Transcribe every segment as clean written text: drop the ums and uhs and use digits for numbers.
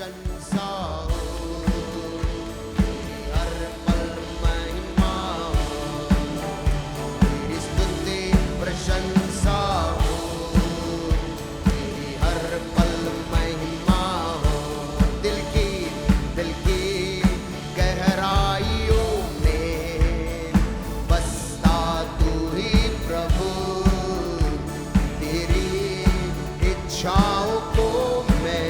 प्रशंसा हो, हर पल महिमा हो, तेरी स्तुति प्रशंसा हो, तेरी हर पल महिमा हो। दिल की गहराइयों में बसता तू ही प्रभु, तेरी इच्छाओं को मैं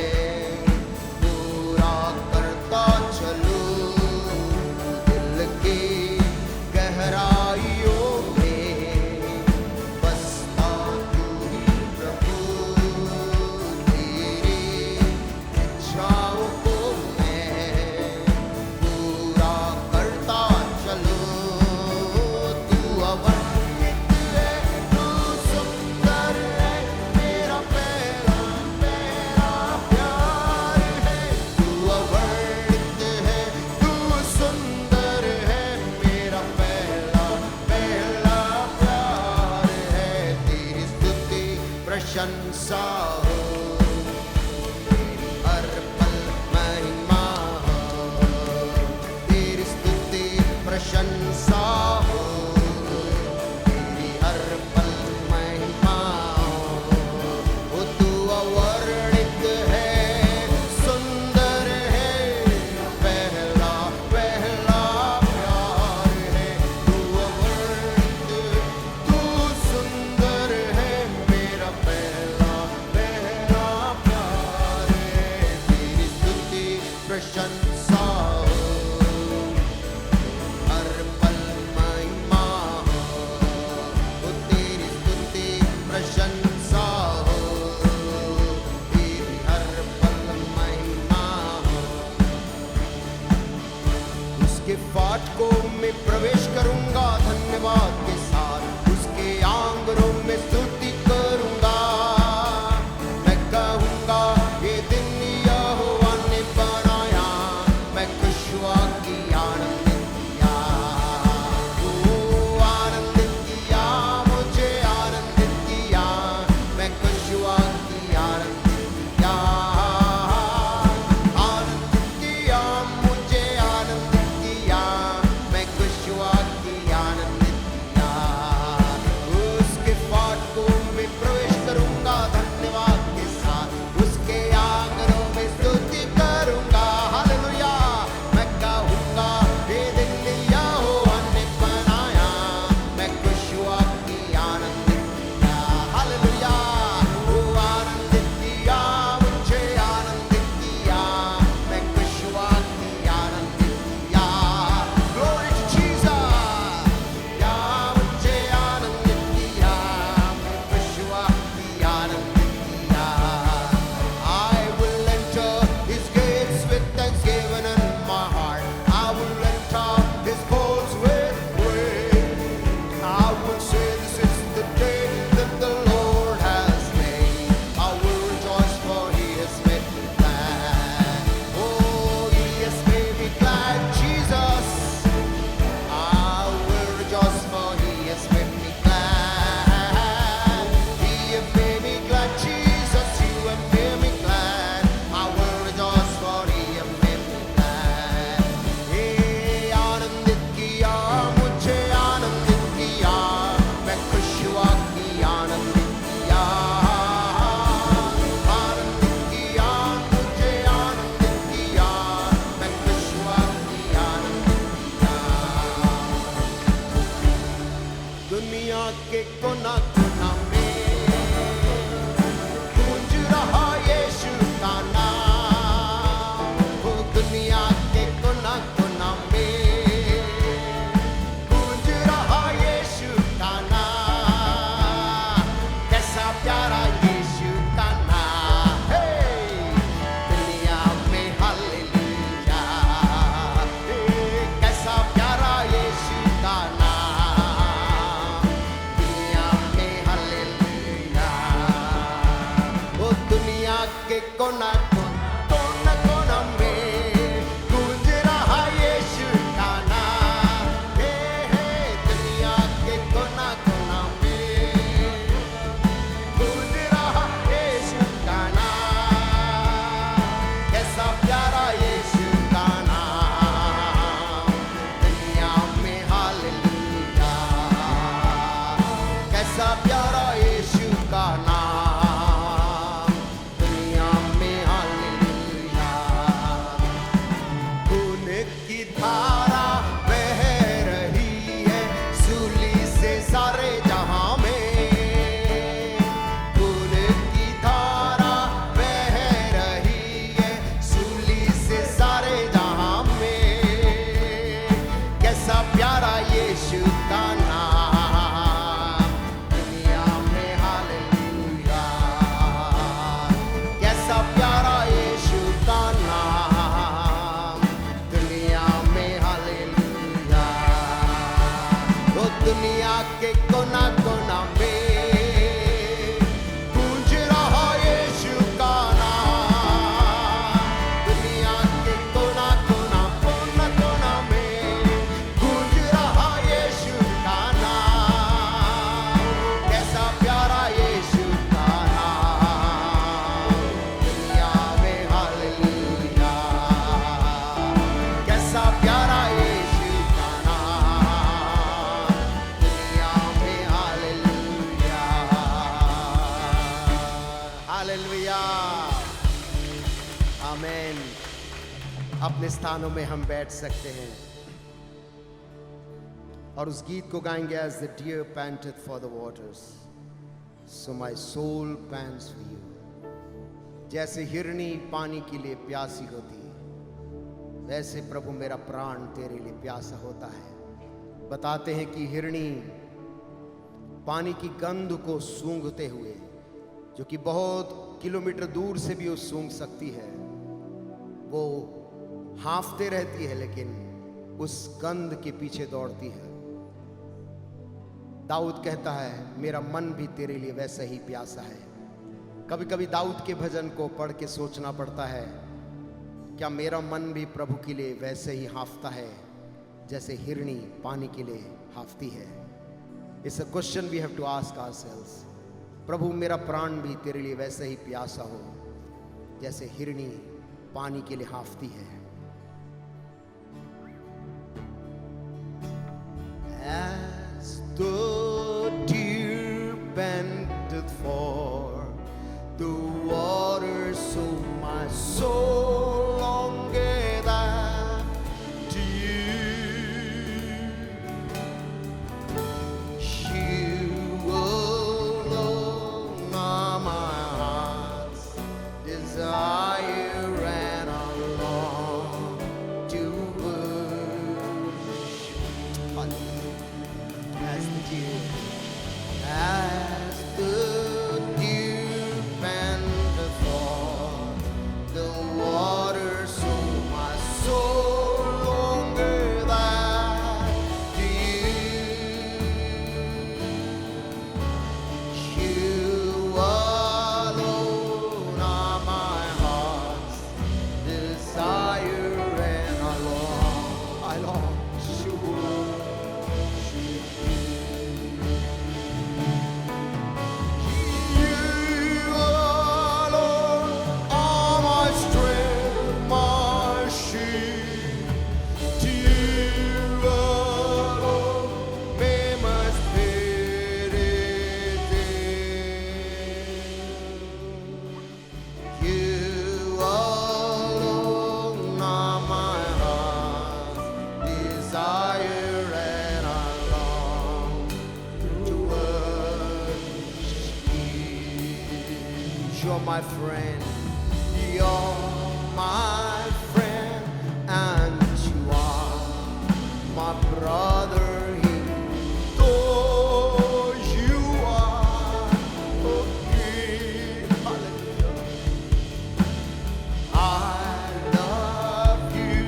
पूरा करता चलूं। दिल की गहराइयों में बसता तू ही प्रभु, तेरी इच्छाओं को मैं पूरा करता चलूं। तू अवर्णित है, तू सुंदर है, मेरा पहला प्यार है। तू अवर्णित है, तू सुंदर है, मेरा पहला प्यार है। तेरी स्तुति प्रशंसा हो, तेरी हर पल महिमा हो, तेरी स्तुति प्रशंसा हो, तेरी हर पल महिमा हो। वो तू अवर्णित है, सुंदर है, पहला प्यार है। तू अवर्णित, तू सुंदर है, मेरा पहला प्यार है। तेरी स्तुति प्रशंसा हो, हर पल महिमा हो, वो तेरी स्तुति प्रशंसा हो, तेरी हर पल महिमा हो। उसके फाटकों में प्रवेश करूंगा धन्यवाद के साथ, उसके आंगनों में स्तुति करूंगा। मैं कहूंगा ये दिन यहोवा ने बनाया, मैं खुश हुआ कि आनंदित किया। ओ आनंदित किया, मुझे आनंदित किया, मैं खुश हुआ कि आनंदित किया। आनंदित किया, मुझे आनंदित किया, मैं खुश हुआ कि आनंदित किया। उसके फाटकों में प्रवेश करूंगा धन्यवाद के साथ, उसके आंगनों में स्तुति करूंगा। हालेलुया। मैं कहूंगा ये दिन यहोवा ने बनाया, मैं खुश हुआ कि आनंदित किया। हालेलुया। वो आनंदित किया, मुझे आनंदित किया, मैं खुश हुआ कि आनंदित किया। Glory to Jesus। या मुझे आनंदित किया, मैं खुश हुआ कि आनंदित किया। I will enter his gates with thanksgiving in my heart. I will enter his courts with praise. I will say this is the day that the Lord has made. I will rejoice for he has made me glad. Oh, he has made me glad, Jesus. I will rejoice for he has made me glad. He has made me glad, Jesus. You have made me glad. I will rejoice for he has made me glad. Hey, आनंदित किया, मुझे आनंदित किया, मैं खुश हुआ कि आनंदित किया। आनंदित किया, मुझे आनंदित किया, मैं खुश हुआ कि आनंदित किया। दुनिया के कोना कोना में गूंज रहा यीशु का नाम। वो दुनिया के कोना कोना में गूंज रहा यीशु का नाम। कैसा प्यारा यीशु का नाम है, दुनिया में हालेलुया। कैसा प्यारा यीशु का नाम, दुनिया में हालेलुया। वो दुनिया के कोना कोना में गूंज रहा यीशु का नाम। हे दुनिया के कोना कोना में गूंज रहा यीशु का नाम। कैसा हालेलुया, आमेन। अपने स्थानों में हम बैठ सकते हैं और उस गीत को गाएंगे, as the deer panteth for the waters, so my soul pants for you. जैसे हिरनी पानी के लिए प्यासी होती है, वैसे प्रभु मेरा प्राण तेरे लिए प्यासा होता है। बताते हैं कि हिरनी पानी की गंध को सूंघते हुए, जो कि बहुत किलोमीटर दूर से भी वो सूंघ सकती है, वो हाँफते रहती है लेकिन उस गंध के पीछे दौड़ती है। दाऊद कहता है, मेरा मन भी तेरे लिए वैसा ही प्यासा है। कभी कभी दाऊद के भजन को पढ़ के सोचना पड़ता है, क्या मेरा मन भी प्रभु के लिए वैसे ही हाँफता है जैसे हिरनी पानी के लिए हाँफती है? It's a question we have to ask ourselves. प्रभु मेरा प्राण भी तेरे लिए वैसे ही प्यासा हो जैसे हिरनी पानी के लिए हाँफती है। As the deer panteth for the water, so my soul longeth after you. You alone are my heart's desire, and I long to worship. As the deer panteth for the water, so my soul longeth after you. You alone are my heart's desire, and I long to worship you. You alone are my strength, my shield. To you alone may my spirit yield. You alone are my heart's desire, and I long to worship you. You're my friend, you're my friend, and you are my brother. Though you are a king, hallelujah. I love you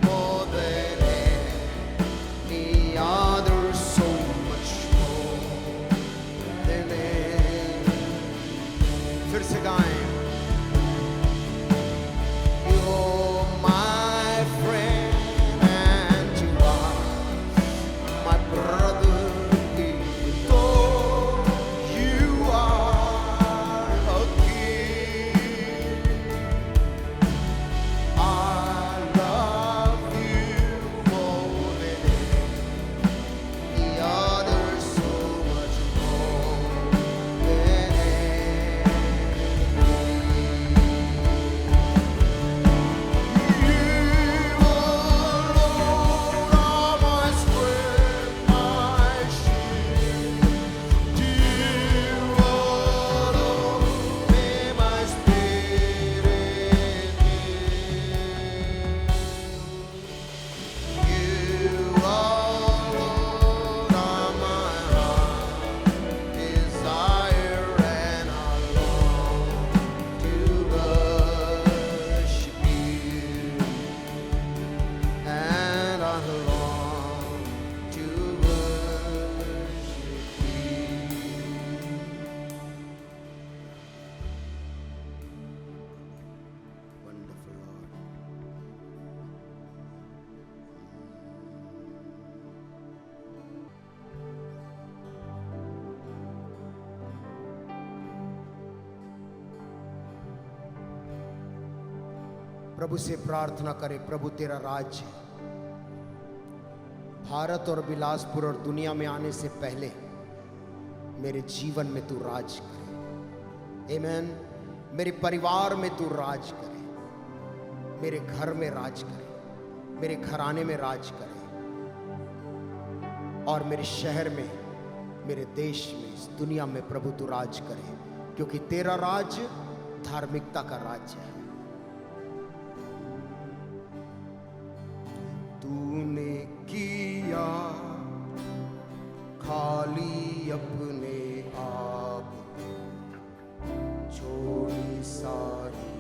more than any other, so much more than any. फिर से गाएं। You're my friend and you are my brother. Though you are a king, I love you more than any other, so much more than any. You alone are my strength, my shield. To you alone may my spirit yield. You alone are my heart's desire, and I long to worship you. And I long to worship you. Wonderful Lord. प्रभु से प्रार्थना करें, प्रभु तेरा राज्य भारत और बिलासपुर और दुनिया में आने से पहले मेरे जीवन में तू राज करे। आमेन। मेरे परिवार में तू राज करे, मेरे घर में राज करे, मेरे घराने में राज करे, और मेरे शहर में, मेरे देश में, इस दुनिया में प्रभु तू राज करे, क्योंकि तेरा राज धार्मिकता का राज्य है। तूने किया खाली अपने आप, छोड़ी सारी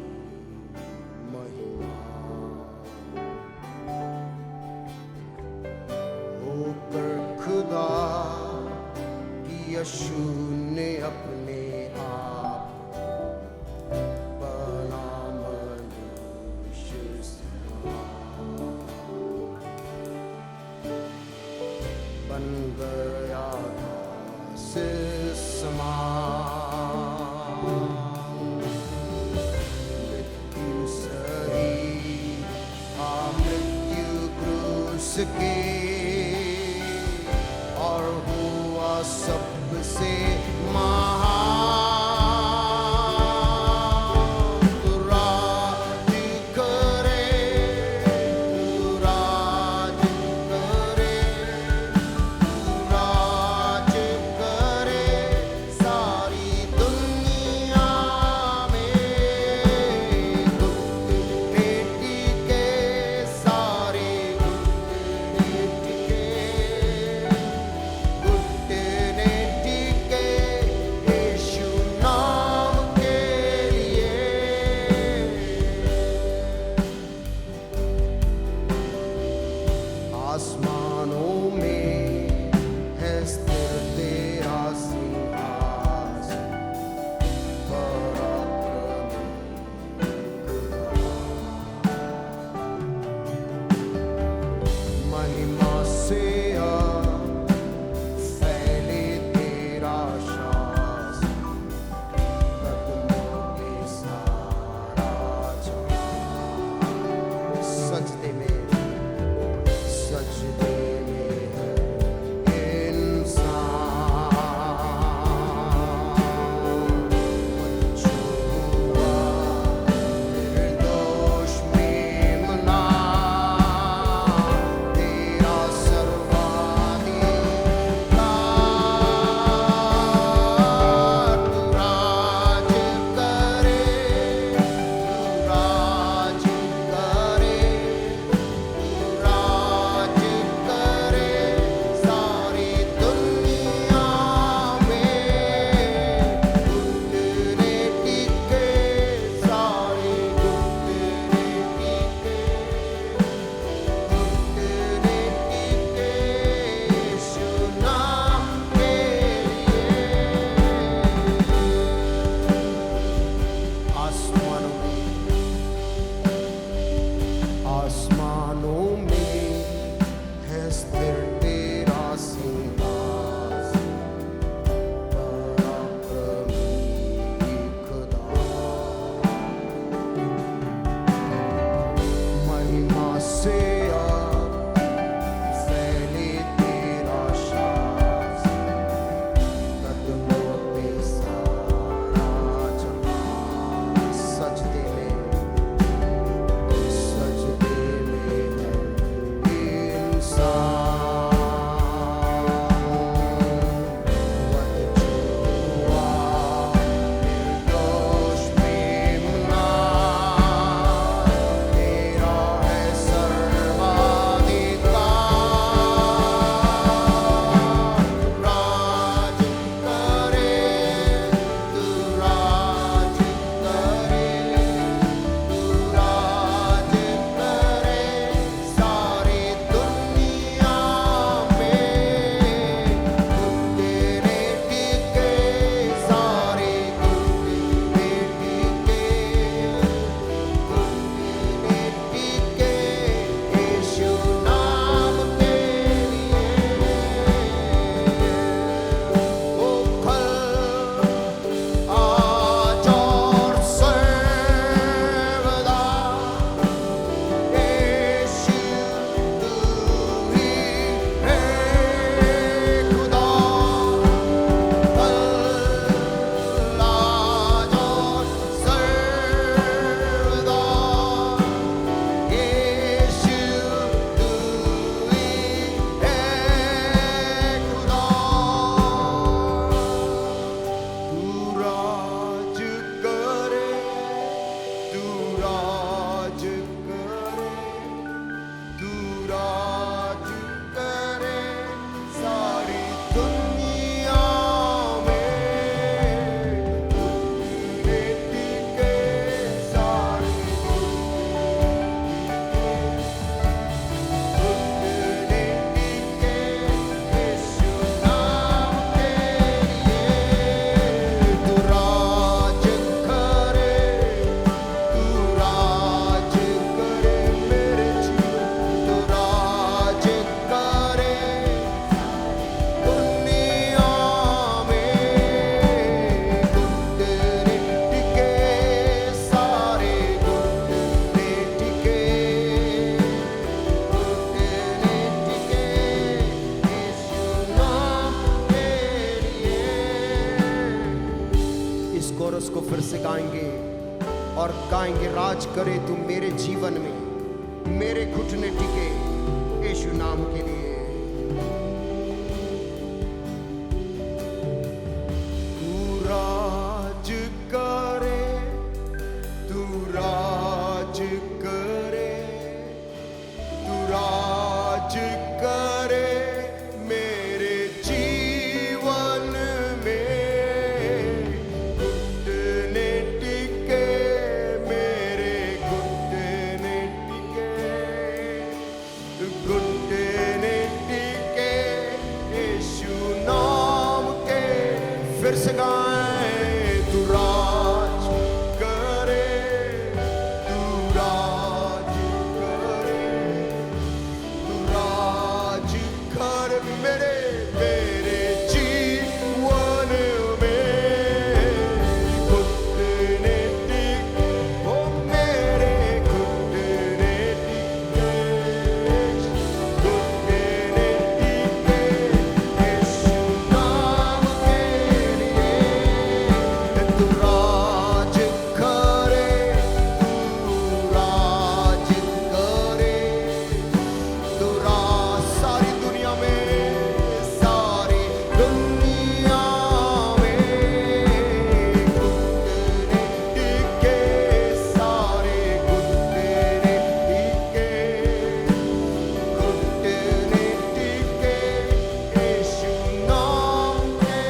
महिमा, होकर खुदा किया शून्य अपने आप, बना मनुष्य बन गया दास समान, मृत्यु सही मृत्यु क्रूस के, और हुआ सबसे महान। तू राज करे, तू राज करे, तू राज करे सारी दुनिया में, घुटने टिके सारे, घुटने टिके यीशु नाम के लिए। आसमानों में है स्थिर तेरा सिंहासन, महिमा से फैले तेरा शासन, कदमों में सारा जहां। सजदे में है इंसान, मत छुआ निर्दोष मेमना, तेरा सर्वाधिकार। तू राज करे, तू राज करे, राज करे सारी दुनिया में, घुटने टिके सारे, घुटने टिके, घुटने टिके यीशु नाम के लिए। आसमानों में है स्थिर तेरा सिंहासन, पराक्रमी खुदा, महिमा से फैले तेरा शासन, कदमों पे सारा जहां। सजदे और गाएंगे, राज करे तू मेरे जीवन में, मेरे घुटने टिके यीशु नाम के लिए। तू राज करे, तू राज करे, तू राज करे मेरे जीवन में, घुटने टिके मेरे घुटने टिके, घुटने टिके यीशु नाम के। फिर से गाएं, तू राज करे, तू राज करे, तू राज कर मेरे मेरे जीवन में, घुटने टिके ओ मेरे घुटने टिके, घुटने टिके यीशु नाम के लिए। तू राज करे, तू राज करे, तू राज सारी दुनिया में, सारी दुनिया में, घुटने टिके सारे घुटने टिके, घुटने टिके यीशु नाम के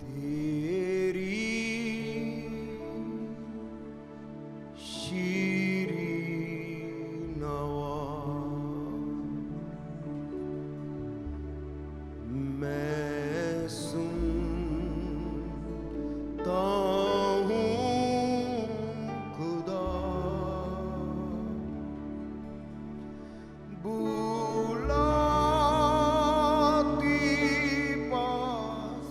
तेरी शीरी नवा मैं सुनता हूँ खुदा, बुलाती पास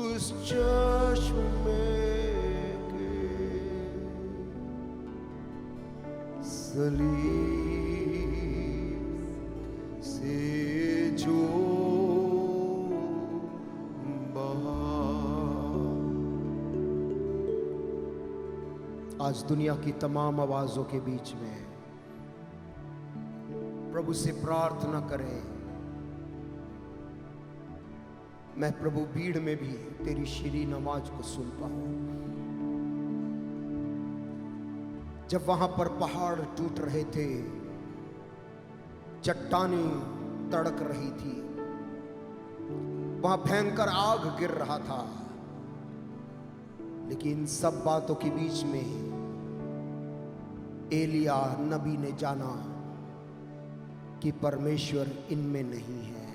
उस चश्मे के, सलीब से जो बहा। आज दुनिया की तमाम आवाजों के बीच में प्रभु से प्रार्थना करें, मैं प्रभु भीड़ में भी तेरी शीरीन आवाज को सुन पाऊं। जब वहां पर पहाड़ टूट रहे थे, चट्टानें तड़क रही थी, वहां भयंकर आग गिर रहा था, लेकिन सब बातों के बीच में एलिया नबी ने जाना कि परमेश्वर इनमें नहीं है।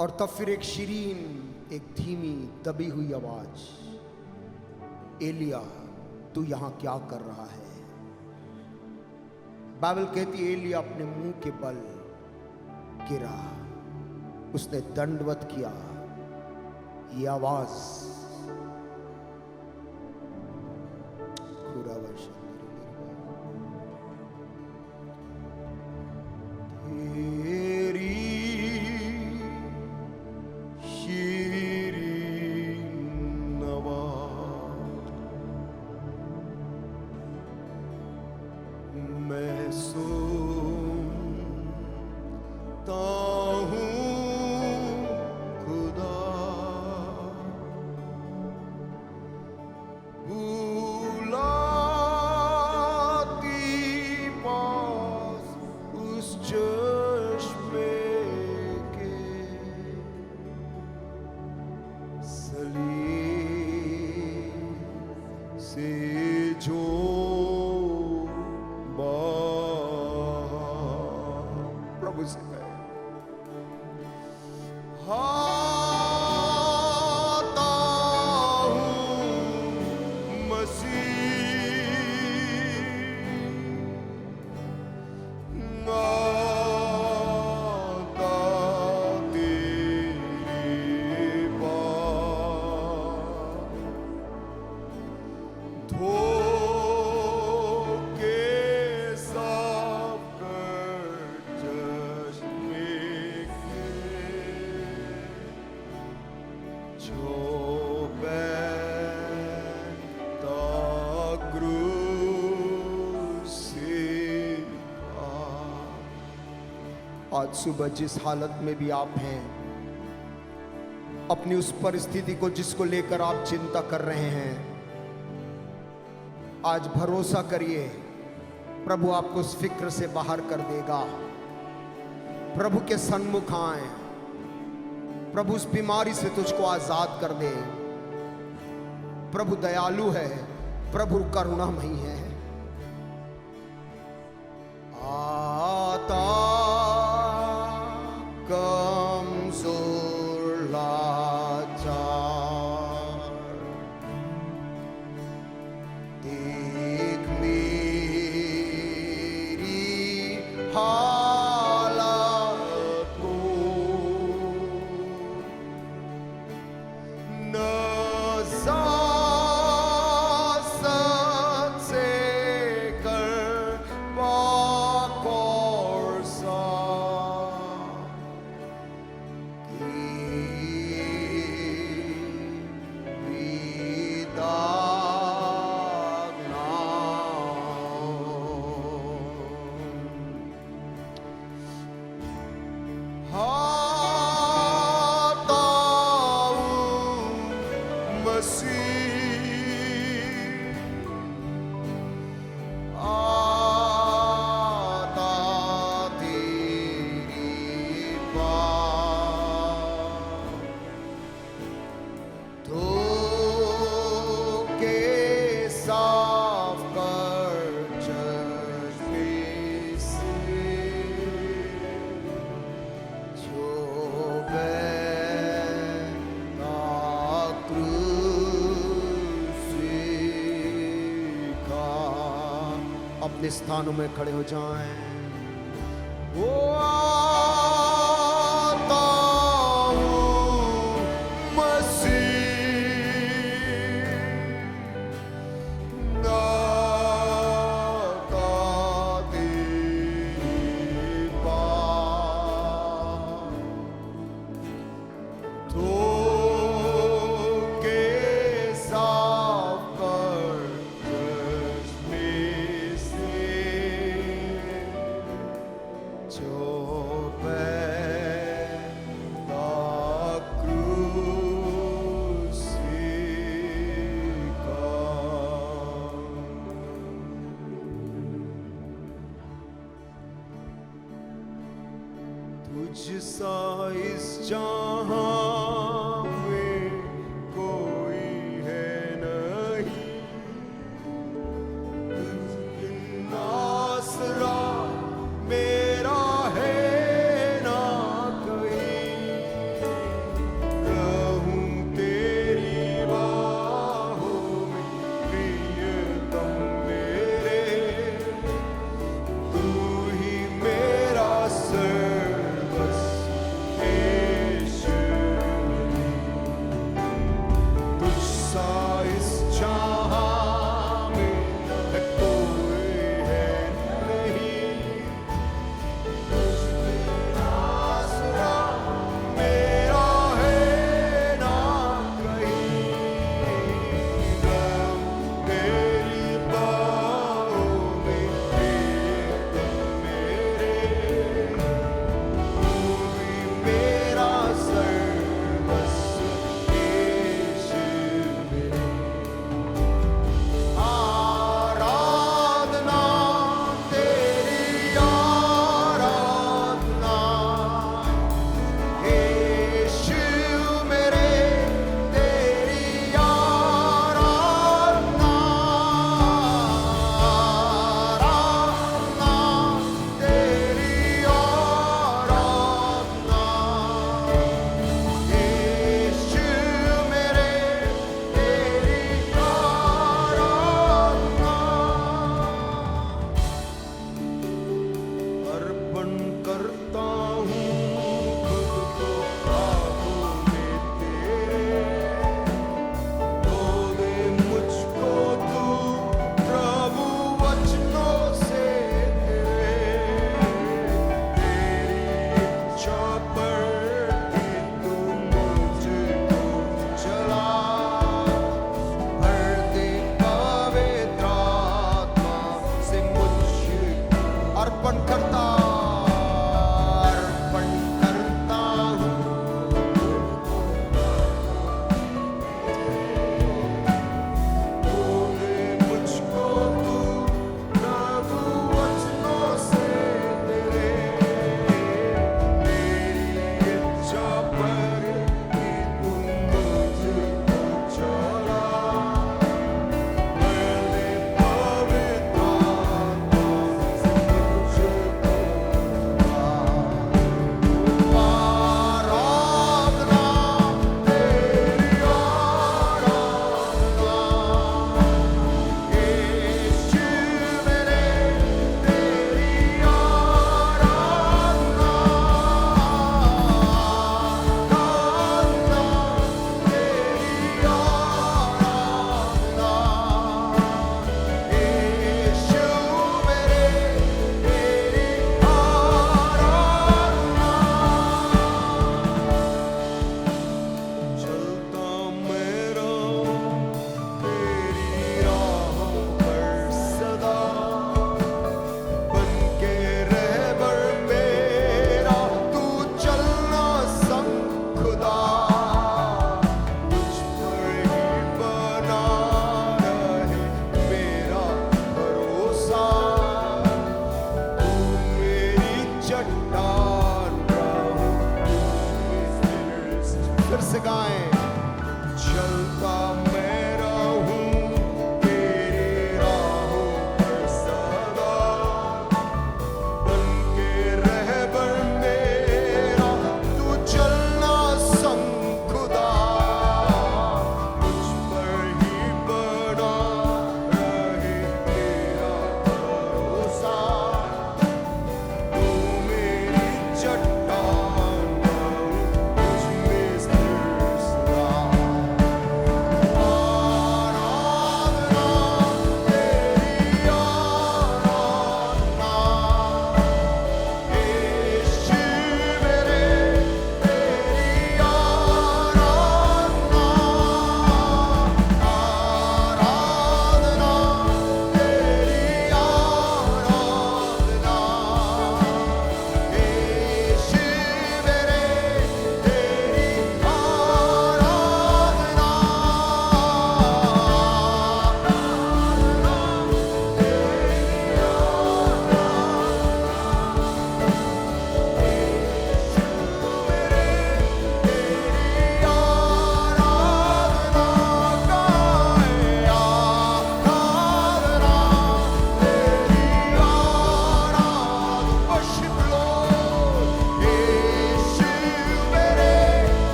और तब फिर एक शीरीन, एक धीमी दबी हुई आवाज, एलिया तू यहां क्या कर रहा है? बाइबल कहती है एलिया अपने मुंह के बल गिरा, उसने दंडवत किया। ये आवाज मैं सुनता हूँ खुदा, बुलाती आज सुबह जिस हालत में भी आप हैं, अपनी उस परिस्थिति को जिसको लेकर आप चिंता कर रहे हैं, आज भरोसा करिए, प्रभु आपको उस फिक्र से बाहर कर देगा। प्रभु के सन्मुख आए, प्रभु उस बीमारी से तुझको आजाद कर दे। प्रभु दयालु है, प्रभु करुणामयी है। आता कमजोर लाचार, देख मेरी हालत को, नज़ाकत से कर पाक और साफ, कि दाग ना हो। आता हूँ मसीह, आता तेरी बात, धो के साफ कर चश्मे से, जो बहता क्रूसी का। अपने स्थानों में खड़े हो जाएं। वो आता हूँ मसीह, आता तेरी बात, धो के साफ कर चश्मे से, जो बहता क्रूसी का। तुझ सा इस जहां में कोई है नहीं, तुझ बिन आसरा मेरा है ना कोई। रहूं तेरी बाहों में प्रियतम मेरे, तू ही मेरा सर्वस्व यीशु।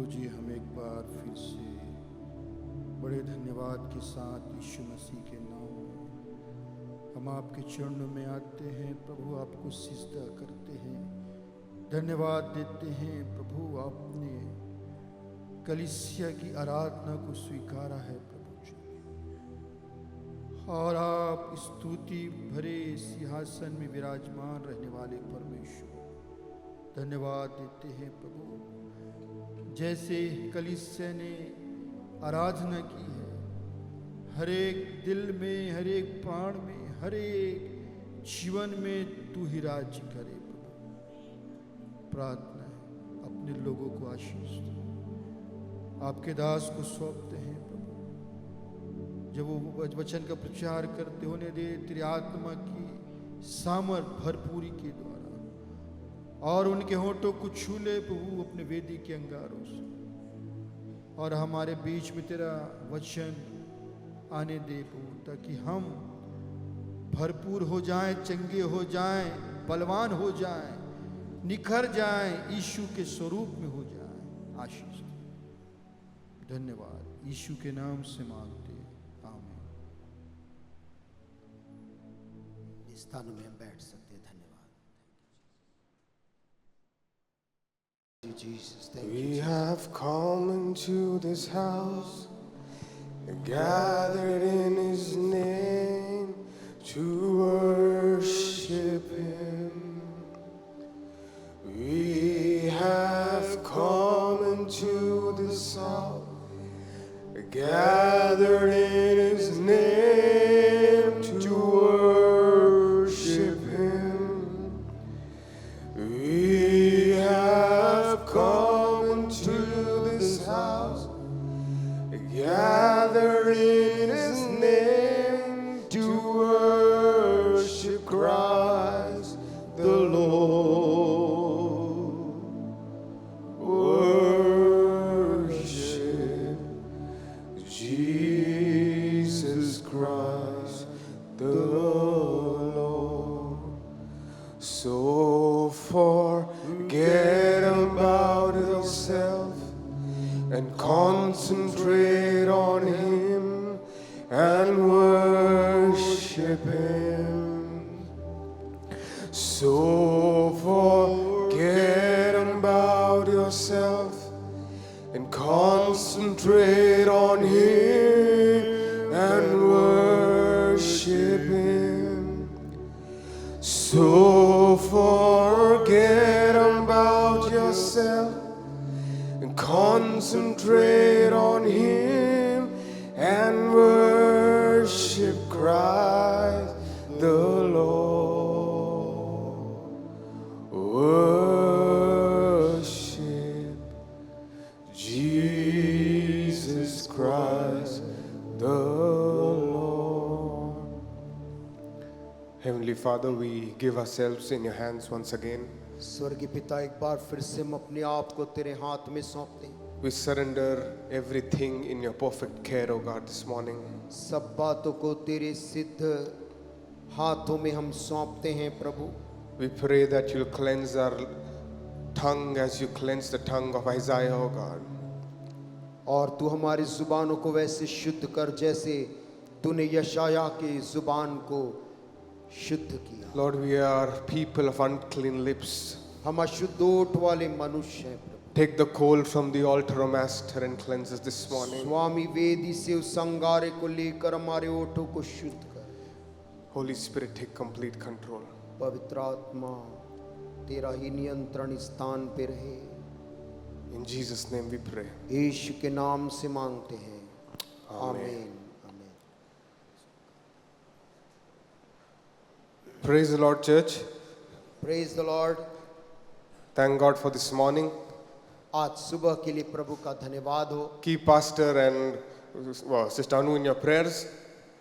प्रभु जी, हम एक बार फिर से बड़े धन्यवाद के साथ यीशु मसीह के नाम में हम आपके चरणों में आते हैं। प्रभु, आपको सिजदा करते हैं, धन्यवाद देते हैं। प्रभु, आपने कलीसिया की आराधना को स्वीकारा है प्रभु जी, और आप स्तुति भरे सिंहासन में विराजमान रहने वाले परमेश्वर, धन्यवाद देते हैं प्रभु। जैसे कलीसिया ने आराधना की है, हर एक दिल में, हर एक प्राण में, हर एक जीवन में तू ही राज्य करे प्रभु। प्रार्थना है, अपने लोगों को आशीष दो। आपके दास को सौंपते हैं प्रभु, जब वो वचन का प्रचार करते होने दे तेरी आत्मा की सामर्थ भरपूरी के द्वारा, और उनके होठों को छू ले प्रभु अपने वेदी के अंगारों से, और हमारे बीच में तेरा वचन आने दे प्रभु, ताकि हम भरपूर हो जाएं, चंगे हो जाएं, बलवान हो जाएं, निखर जाएं, यीशु के स्वरूप में हो जाएं। आशीष दो। धन्यवाद, यीशु के नाम से मांगते हैं, आमीन। इस स्थान में हम बैठ सकते हैं। धन्यवाद। Jesus, thank you, We Jesus. have come into this house, gathered in His name to worship Him. We have come into this house, gathered in His name to worship Him. We have come into this house, gathered in His name to worship Christ the Lord. Worship Jesus Christ the Lord. So forget about yourself and concentrate on Him and worship Him. So forget about yourself and concentrate on Him and worship Him. So forget about yourself and concentrate on Him and worship Christ the Lord. Worship Jesus Christ the Lord. Heavenly Father, we give ourselves in your hands once again. स्वर्गीय पिता, एक बार फिर से हम अपने आप को तेरे हाथ में सौंपते हैं। We surrender everything in your perfect care, O God, this morning. सब बातों को तेरे सिद्ध हाथों में हम सौंपते हैं प्रभु। We pray that you'll cleanse our tongue as you cleanse the tongue of Isaiah, O God. और तू हमारी जुबानों को वैसे शुद्ध कर जैसे तूने यशाया की जुबान को शुद्ध किया। Lord, we are people of unclean lips. हम अशुद्ध ओठ वाले मनुष्य हैं प्रभु। Take the coal from the altar, O Master, and cleanse us this morning. स्वामी, वेदी से उस अंगारे को लेकर हमारे ओठों को शुद्ध कर। Holy Spirit, take complete control. पवित्र आत्मा, तेरा ही नियंत्रण इस स्थान पे रहे। In Jesus' name we pray. यीशु के नाम से मांगते हैं, आमीन। Praise the Lord, church. Praise the Lord. Thank God for this morning. आज सुबह के लिए प्रभु का धन्यवाद हो। Keep Pastor and Sister Anu in your prayers.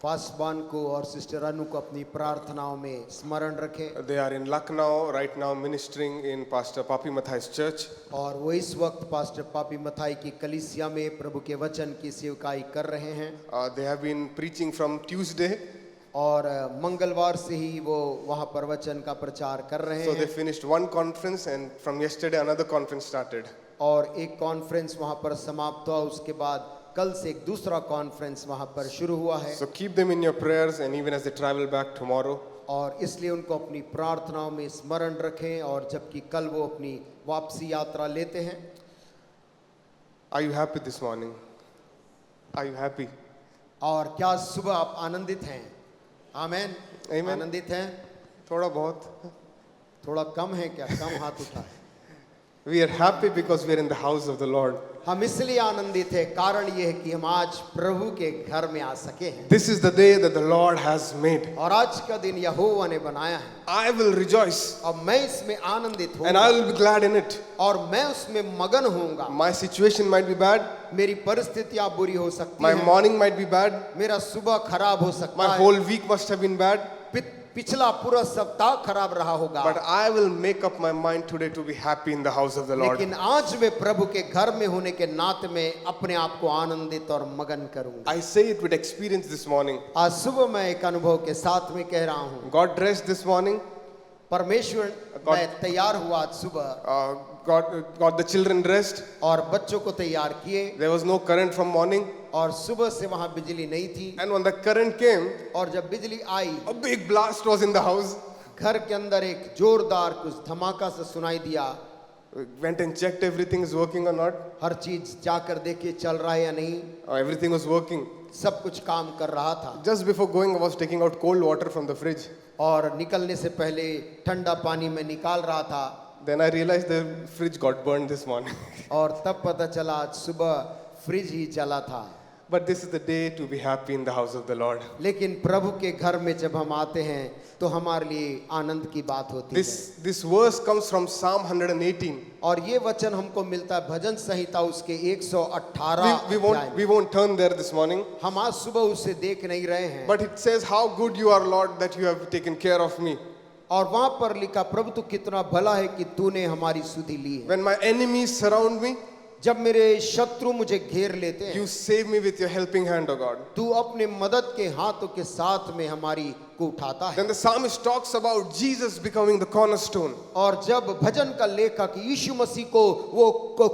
Paswan को और सिस्टर अनु को अपनी प्रार्थनाओं में स्मरण रखें। They are in Lucknow right now ministering in Pastor Papi Mathai's church. और वो इस वक्त पास्टर पापी मथाई की कलीसिया में प्रभु के वचन की सेवकाई कर रहे हैं। They have been preaching from Tuesday. और मंगलवार से ही वो वहाँ पर वचन का प्रचार कर रहे So they हैं। finished one conference and from yesterday another conference started. और एक कॉन्फ्रेंस वहां पर समाप्त हुआ। उसके बाद कल से एक दूसरा कॉन्फ्रेंस वहां पर शुरू हुआ है। So keep them in your prayers, and even as they travel back tomorrow. और इसलिए उनको अपनी प्रार्थनाओं में स्मरण रखें, और जबकि कल वो अपनी वापसी यात्रा लेते हैं। Are you happy this morning? Are you happy? और क्या सुबह आप आनंदित हैं? आमेन। Amen. आनंदित हैं? थोड़ा बहुत. थोड़ा कम है क्या? कम हाथ उठा है। We are happy because we are in the house of the Lord. हम इसलिए आनंदित हैं, कारण ये है कि हम आज प्रभु के घर में आ सके हैं। This is the day that the Lord has made. और आज का दिन यहोवा ने बनाया है, I will rejoice और मैं इसमें आनंदित and I हूँ will be glad in it. और मैं उसमें मगन होऊंगा। My situation might be bad, मेरी परिस्थितियां बुरी हो सकती my हैं, morning might be bad, मेरा सुबह खराब हो सकता my है, whole week must have been bad, पिछला पूरा सप्ताह खराब रहा होगा, but I will make up my mind today to be happy in the house of the Lord. लेकिन आज मैं प्रभु के घर में होने के नाते में अपने आप को आनंदित और मगन करूंगा। I say it with experience this morning. आज सुबह मैं एक अनुभव के साथ में कह रहा हूँ। Got dressed this morning, परमेश्वर, मैं तैयार हुआ आज सुबह, got the children dressed. और बच्चों को तैयार किए, There was no current from morning, और सुबह से वहां बिजली नहीं थी, and when the current came, और जब बिजली आई, a big blast was in the house. घर के अंदर एक जोरदार कुछ धमाका से सुनाई दिया। Went and checked everything is working or not. हर चीज जाकर देखिए चल रहा है या नहीं, Everything was working. सब कुछ काम कर रहा था। Just before going, I was taking out cold water from the fridge. और निकलने से पहले ठंडा पानी में निकाल रहा था, Then I realized the fridge got burned this morning. और तब पता चला आज सुबह फ्रिज ही जला था। But this is the day to be happy in the house of the Lord. लेकिन प्रभु के घर में जब हम आते हैं तो हमारे लिए आनंद की बात होती है। This verse comes from Psalm 118. और ये वचन हमको मिलता है भजन संहिता उसके 118 We won't turn there this morning. हम आज सुबह उसे देख नहीं रहे हैं, But it says, how good you are, Lord, that you have taken care of me. और वहां पर लिखा, प्रभु तू कितना भला है कि तूने हमारी सुधि ली है। When my enemies surround me, जब मेरे शत्रु मुझे घेर लेते हैं, you save me with your helping hand, O God. तू अपने मदद के हाथों के साथ में हमारी को उठाता है। Then the psalmist talks about Jesus becoming the cornerstone. और जब भजन का लेखक यीशु मसीह को वो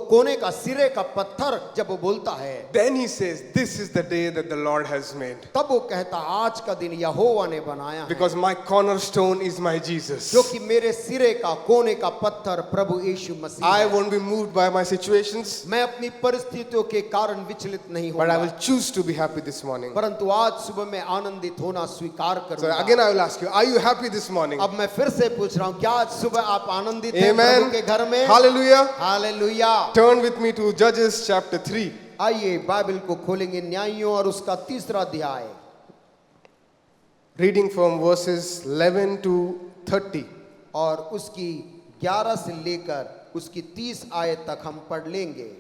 कोने का सिरे का पत्थर जब वो बोलता है, Then he says, this is the day that the Lord has made. तब वो कहता आज का दिन यहोवा ने बनाया है, Because my cornerstone is my Jesus. जो कि मेरे सिरे का कोने का पत्थर प्रभु यीशु मसीह I है। won't be moved by my situations, मैं अपनी परिस्थितियों के कारण विचलित नहीं but I होऊंगा, will choose to be happy this morning. परंतु आज सुबह मैं आनंदित होना स्वीकार So करूंगा। again I will ask you, are you happy this morning? अब मैं फिर से पूछ रहा हूँ, क्या आज सुबह आप आनंदित हैं Amen. प्रभु के घर में? Hallelujah. Hallelujah. Turn with me to Judges chapter 3. आइए बाइबल को खोलेंगे न्यायियों और उसका 3रा अध्याय, Reading from verses 11 to 30. और उसकी 11 से लेकर उसकी 30 आयत तक हम पढ़ लेंगे।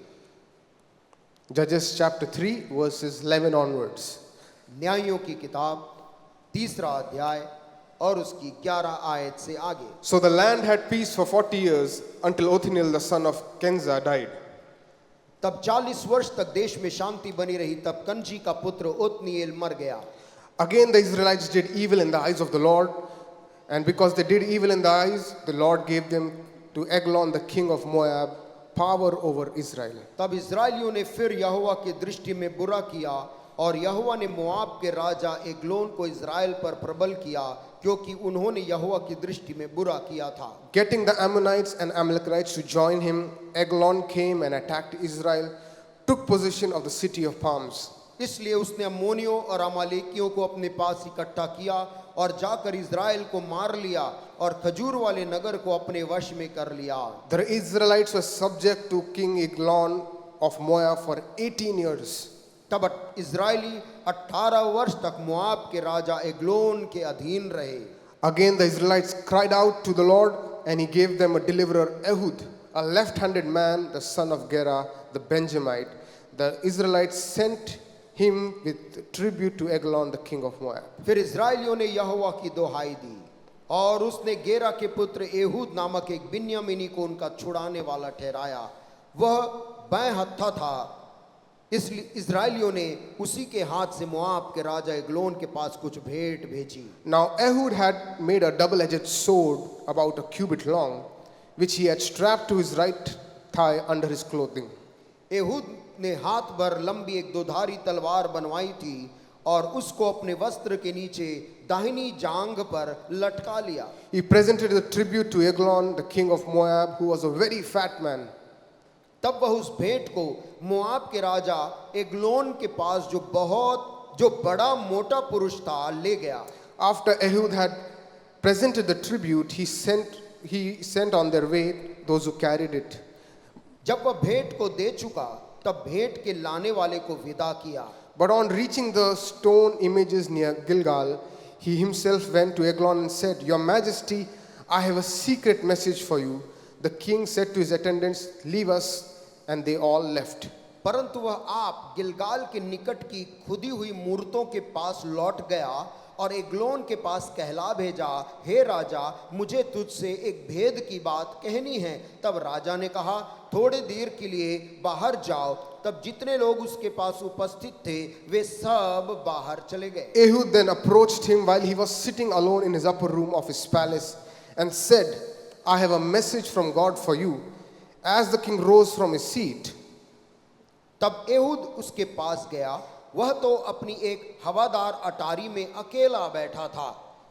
Judges chapter 3 verses 11 onwards. न्यायियों की किताब 3रा अध्याय और उसकी 11 आयत से आगे। So the land had peace for 40 years until Othniel the son of Kenza died. तब 40 वर्ष तक देश में शांति बनी रही, तब कंजी का पुत्र ओत्नीएल मर गया। Again the Israelites did evil in the eyes of the Lord, and because they did evil in the eyes, the Lord gave them to Eglon the king of Moab power over Israel. तब इस्राएलियों ने फिर यहोवा की दृष्टि में बुरा किया, और यहोवा ने मोआब के राजा एग्लोन को इस्राएल पर प्रबल किया, क्योंकि उन्होंने यहोवा की दृष्टि में बुरा किया था। Getting the Ammonites and Amalekites to join him, Eglon came and attacked Israel, took possession of the city of palms. इसलिए उसने अम्मोनियों और अमालेकियों को अपने पास इकट्ठा किया और जाकर इस्राएल को मार लिया और खजूर वाले नगर को अपने वश में कर लिया। The Israelites were subject to King Eglon of Moab for 18 years. तब इस्राएली 18 वर्ष तक मोआब के राजा एग्लोन के अधीन रहे। Again the Israelites cried out to the Lord, and he gave them a deliverer, Ehud, a left-handed man, the son of Gera, the Benjamite. The Israelites sent him with tribute to Eglon, the king of Moab. फिर इस्राएलियों ने यहोवा की दोहाई दी, और उसने गेरा के पुत्र Ehud नामक एक बिन्यामीनी को उनका छुड़ाने वाला ठहराया। वह बाएं हत्था था, इसलिए इस्राएलियों ने उसी के हाथ से मोआब के राजा एग्लोन के पास कुछ भेंट भेजी। Now Ehud had made a double-edged sword about a cubit long, which he had strapped to his right thigh under his clothing. Ehud ने हाथ भर लंबी एक दोधारी तलवार बनवाई थी और उसको अपने वस्त्र के नीचे दाहिनी जांघ पर लटका लिया। He presented the tribute to Eglon, the king of Moab, who was a very fat man. तब वह उस भेंट को मोआब के राजा एग्लोन के पास जो बड़ा मोटा पुरुष था ले गया। After Ehud had presented the tribute, he sent on their way those who carried it. जब वह भेंट को दे चुका तब भेंट के लाने वाले को विदा किया। But on reaching the stone images near Gilgal, he himself went to Eglon and said, "Your Majesty, I have a secret message for you." The king said to his attendants, "Leave us," and they all left. परंतु वह आप गिलगाल के निकट की खुदी हुई मूर्तों के पास लौट गया और एग्लोन के पास कहला भेजा, हे राजा, मुझे तुझसे एक भेद की बात कहनी है। तब राजा ने कहा, थोड़े देर के लिए बाहर जाओ। तब जितने लोग उसके पास उपस्थित थे वे सब बाहर चले गए। Ehud then approached him while he was sitting alone in his upper room of his palace and said, "I have a message from God for you." As the king rose from his seat, तब Ehud उसके पास गया, वह तो अपनी एक हवादार अटारी में अकेला बैठा था।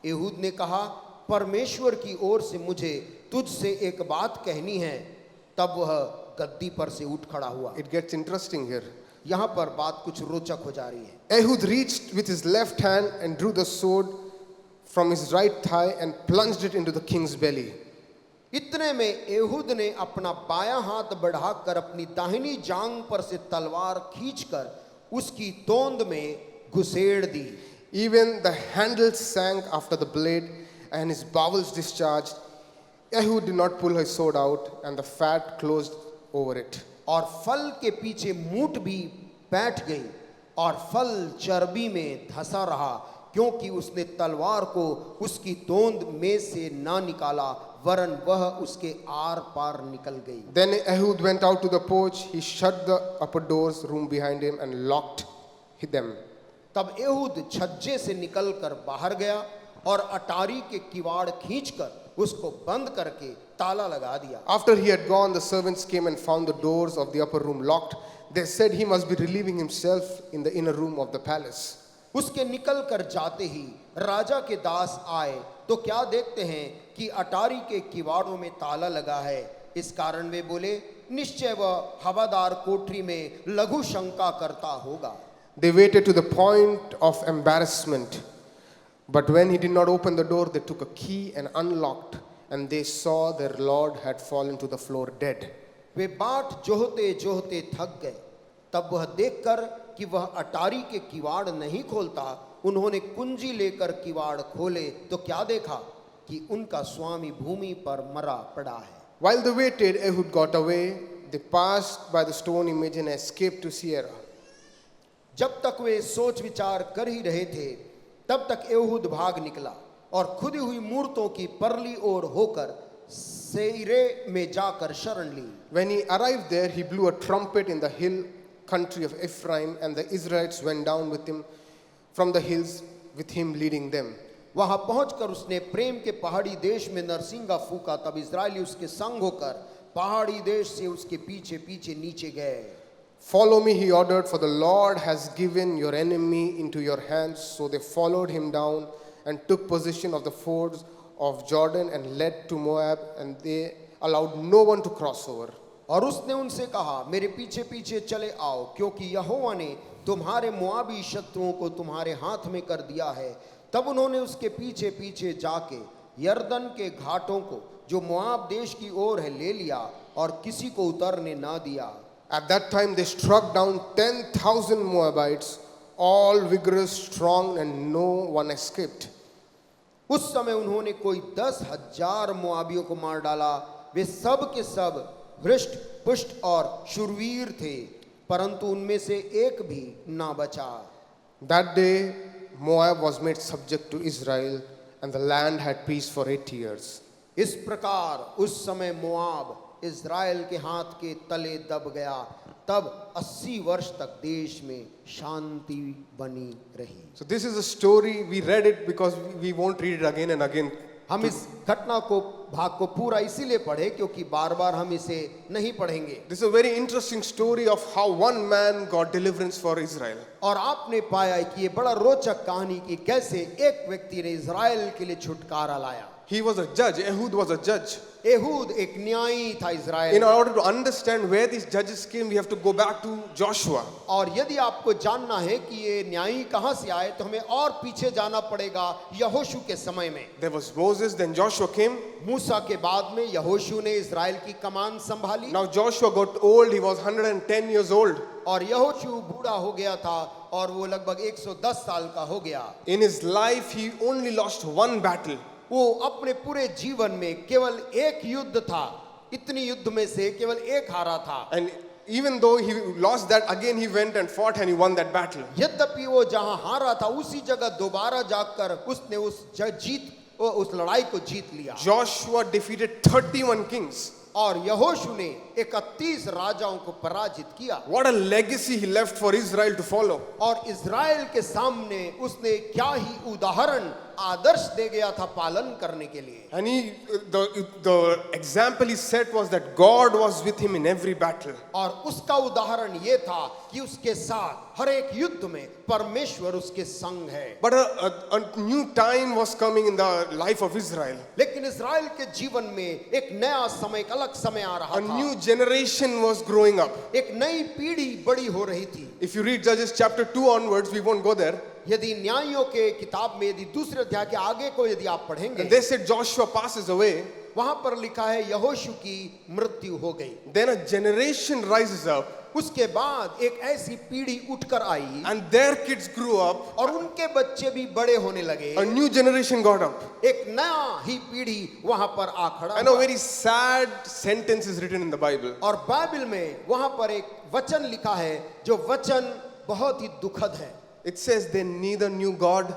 एहूद ने कहा, परमेश्वर की ओर से मुझे तुझसे एक बात कहनी है। तब वह गद्दी पर से उठ खड़ा हुआ। it gets interesting here. यहाँ पर बात कुछ रोचक हो जा रही है। Ehud reached with his left hand and drew the sword from his right thigh and plunged it into the king's belly. इतने में एहूद ने अपना बायां हाथ बढ़ाकर अपनी दाहिनी जांघ पर से तलवार खींचकर उसकी तोंद में घुसेड़ दी। Even the handle sank after the blade and his bowels discharged. Ehud did not pull his sword out and the fat closed over it. और फल के पीछे मूठ भी बैठ गई और फल चर्बी में धंसा रहा, क्योंकि उसने तलवार को उसकी तोंद में से ना निकाला, वरन वह उसके आर पार निकल गई। Then Ehud went out to the porch. He shut the upper doors room behind him and locked them. तब एहूद छज्जे से निकलकर बाहर गया और अटारी के किवाड़ खींचकर उसको बंद करके ताला लगा दिया। After he had gone, the servants came and found the doors of the upper room locked. They said he must be relieving himself in the inner room of the palace. उसके निकल कर जाते ही राजा के दास आए तो क्या देखते हैं कि अटारी के किवाड़ों में ताला लगा है। इस कारण वे बोले, निश्चय वह हवादार कोठरी में लघु शंका करता होगा। They waited to the point of embarrassment. But when he did not open the door, they took a key and unlocked, and they saw their Lord had fallen to the floor dead. वे बाट जोहते जोहते थक गए। तब वह देखकर कि वह अटारी के किवाड़ नहीं खोलता, उन्होंने कुंजी लेकर किवाड़ खोले तो क्या देखा कि उनका स्वामी भूमि पर मरा पड़ा है। While they waited, Ehud got away. They passed by the stone image and escaped to Seirah. जब तक वे सोच विचार कर ही रहे थे तब तक एहूद भाग निकला और खुदी हुई मूर्तों की परली ओर होकर सेइरे में जाकर शरण ली। When he arrived there, he blew a trumpet in the hill country of Ephraim, and the Israelites went down with him from the hills, with him leading them. वहां पहुंचकर उसने प्रेम के पहाड़ी देश में नरसिंगा फूका। तब इस्राएली उसके संग होकर पहाड़ी देश से उसके पीछे पीछे नीचे गए। "Follow me," he ordered, "for the Lord has given your enemy into your hands." So they followed him down and took possession of the fords of Jordan and led to Moab, and they allowed no one to cross over. और उसने उनसे कहा, मेरे पीछे पीछे चले आओ, क्योंकि यहोवा ने तुम्हारे मोआबी शत्रुओं को तुम्हारे हाथ में कर दिया है। तब उन्होंने उसके पीछे पीछे जाके यरदन के घाटों को जो मोआब देश की ओर है ले लिया और किसी को उतरने ना दिया। At that time they struck down 10,000 Moabites, all vigorous, strong, and no one escaped. उस समय उन्होंने कोई 10,000 मोआबियों को मार डाला। वे सब के सब हृष्ट पुष्ट और शूरवीर थे, परंतु उनमें से एक भी ना बचा। That day Moab was made subject to Israel, and the land had peace for 80 years. इस प्रकार उस समय मोआब इज़राइल के हाथ के तले दब गया। तब 80 वर्ष तक देश में शांति बनी रही। So this is a story, we read it because we won't read it again and again. हम इस घटना को भाग को पूरा इसीलिए पढ़े क्योंकि बार बार हम इसे नहीं पढ़ेंगे। This is a very interesting story of how one man got deliverance for Israel. और आपने पाया कि ये बड़ा रोचक कहानी कि कैसे एक व्यक्ति ने इज़राइल के लिए छुटकारा लाया। He was a judge. Ehud was a judge. Ehud एक न्यायी था Israel. In order to understand where these judges came, we have to go back to Joshua. और यदि आपको जानना है कि ये न्यायी कहाँ से आए तो हमें और पीछे जाना पड़ेगा यहोशू के समय में। There was Moses, then Joshua came. मूसा के बाद में यहोशू ने इज़राइल की कमान संभाली। Now Joshua got old. He was 110 years old. और यहोशू बूढ़ा हो गया था और वो लगभग 110 साल का हो गया। In his life, he only lost one battle. वो अपने पूरे जीवन में केवल एक युद्ध था, इतनी युद्ध में से केवल एक हारा था। And even though he lost that, again he went and fought and he won that battle. यद्यपि वो जहां हारा था उसी जगह दोबारा जाकर उसने उस लड़ाई को जीत लिया। Joshua defeated 31 kings. और यहोशू ने 31 राजाओं को पराजित किया। What a legacy he left for Israel to follow. और इज़राइल के सामने उसने क्या ही उदाहरण आदर्श दे गया था पालन करने के लिए। And the example he set was that God was with him in every battle. और उसका उदाहरण ये था कि उसके साथ हर एक युद्ध में परमेश्वर उसके संग है। But a new time was coming in the life of Israel. लेकिन इज़राइल के जीवन में एक नया समय, एक अलग समय आ रहा A था। new generation was growing up. एक नई पीढ़ी बड़ी हो रही थी। If you read Judges chapter 2 onwards, we won't go there. यदि न्यायों के किताब में यदि दूसरे अध्याय के आगे को यदि आप पढ़ेंगे, And they said Joshua passes away. वहां पर लिखा है यहोशू की मृत्यु हो गई। Then a generation rises up उसके बाद एक ऐसी पीढ़ी उठकर आई and their kids grew up. और उनके बच्चे भी बड़े होने लगे। A new generation got up. एक नया ही पीढ़ी वहां पर आ खड़ा I know हुआ। very sad sentence is written in the Bible. और बाइबल में वहां पर एक वचन लिखा है जो वचन बहुत ही दुखद है। It says they neither knew God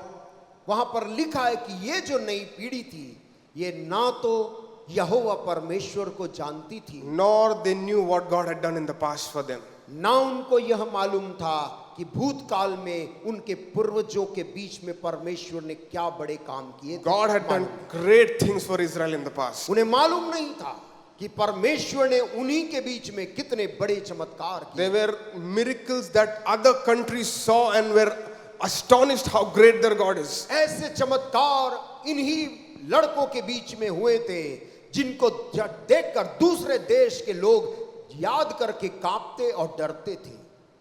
वहां पर लिखा है कि ये जो नई पीढ़ी थी ये ना तो यहोवा परमेश्वर को जानती थी, nor they knew what God had done in the past for them. ना उनको यह मालूम था कि भूतकाल में उनके पूर्वजों के बीच में परमेश्वर ने क्या बड़े काम किए थे। God had done great things for Israel in the past. उन्हें मालूम नहीं था कि परमेश्वर ने उन्हीं के बीच में कितने बड़े चमत्कार किए। There were miracles that other countries saw and were astonished how great their God is. ऐसे चमत्कार इन्हीं लड़कों के बीच में हुए थे जिनको देखकर दूसरे देश के लोग याद करके कांपते और डरते थे।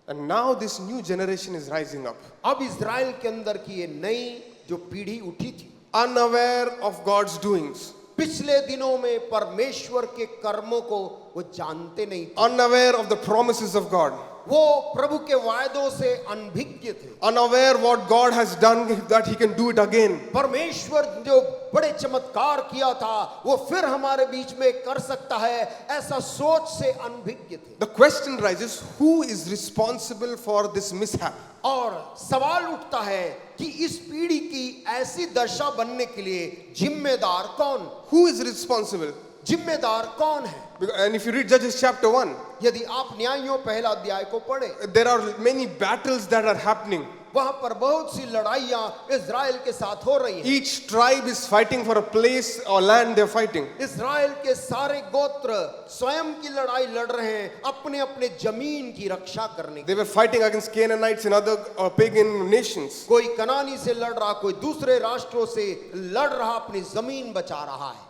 And now this new generation is rising up, अब इज़राइल के अंदर की ये नई जो पीढ़ी उठी थी, unaware of God's doings, पिछले दिनों में परमेश्वर के कर्मों को वो जानते नहीं थे। unaware of the promises of God, वो प्रभु के वायदों से अनभिज्ञ थे। unaware what God has done that he can do it again. परमेश्वर जो बड़े चमत्कार किया था वो फिर हमारे बीच में कर सकता है, ऐसा सोच से अनभिज्ञ थे। The question rises, who is responsible for this mishap? और सवाल उठता है कि इस पीढ़ी की ऐसी दशा बनने के लिए जिम्मेदार कौन? Who is responsible? जिम्मेदार कौन है? And if you read Judges chapter 1, यदि आप न्यायों पहला अध्याय को पढ़े, there are many battles that are happening. वहां पर बहुत सी लड़ाइयां इज़राइल के साथ हो रही हैं। Each tribe is fighting for a place or land they're fighting. Israel के सारे गोत्र स्वयं की लड़ाई लड़ रहे हैं अपने अपने जमीन की रक्षा करने They की। were fighting against Canaanites and other pagan nations. कोई कनानी से लड़ रहा, कोई दूसरे राष्ट्रों से लड़ रहा, अपनी जमीन बचा रहा है।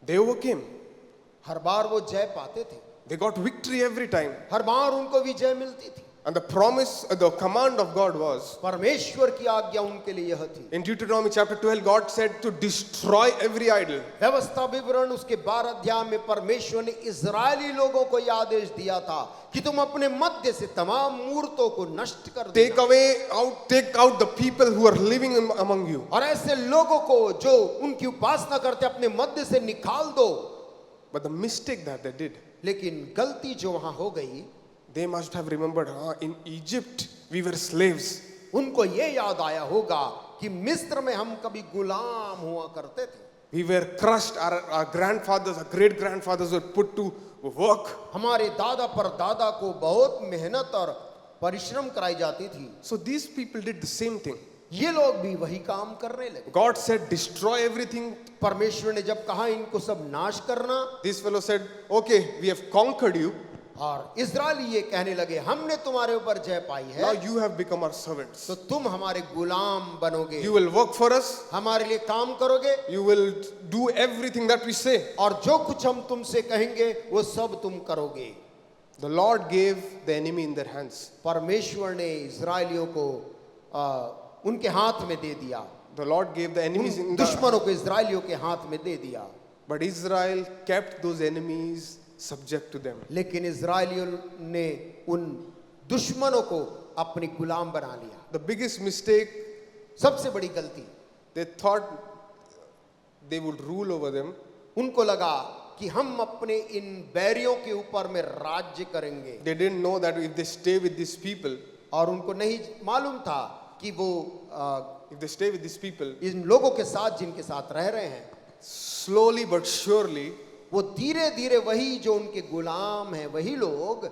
They overcame. हर बार वो जय पाते थे, They got victory every time. हर बार उनको विजय मिलती थी। And the promise, the command of God was, परमेश्वर की आज्ञा उनके लिए यह थी। in Deuteronomy chapter 12, God said to destroy every idol. व्यवस्था विवरण उसके 12 अध्याय में परमेश्वर ने इजरायली लोगों को यह आदेश दिया था कि तुम अपने मध्य से तमाम मूर्तों को नष्ट कर देना। Take out the people who are living among you. और ऐसे लोगों को जो उनकी उपासना करते अपने मध्य से निकाल दो। But the mistake that they did, लेकिन गलती जो वहां हो गई, they must have remembered, in Egypt we were slaves. उनको ये याद आया होगा कि मिस्र में हम कभी गुलाम हुआ करते थे। We were crushed. Our grandfathers, our great grandfathers were put to work. हमारे दादा पर दादा को बहुत मेहनत और परिश्रम कराई जाती थी। So these people did the same thing. ये लोग भी वही काम करने लगे। God said, destroy everything. परमेश्वर ने जब कहा इनको सब नाश करना, This fellow said, okay, we have conquered you. और इजरायली ये कहने लगे हमने तुम्हारे ऊपर जय पाई Now है, you have become our servants. तो तुम हमारे गुलाम बनोगे, You will work for us. हमारे लिए काम करोगे, You will do everything that we say. और जो कुछ हम तुमसे कहेंगे वो सब तुम करोगे। The Lord gave the enemy in their hands. परमेश्वर ने इजरायलियों को उनके हाथ में दे दिया, The Lord gave the enemies in the दुश्मनों को इजरायलियों के हाथ में दे दिया। But Israel kept those enemies subject to them. लेकिन इजरायलियों ने उन दुश्मनों को अपनी गुलाम बना लिया। The biggest mistake, सबसे बड़ी गलती, they thought they would rule over them. उनको लगा कि हम अपने इन बैरियों के ऊपर में राज्य करेंगे, They didn't know that if they stay with these people, और उनको नहीं मालूम था कि वो if they stay with these people, इन लोगों के साथ जिनके साथ रह रहे हैं, slowly but surely, वो धीरे धीरे वही जो उनके गुलाम हैं वही लोग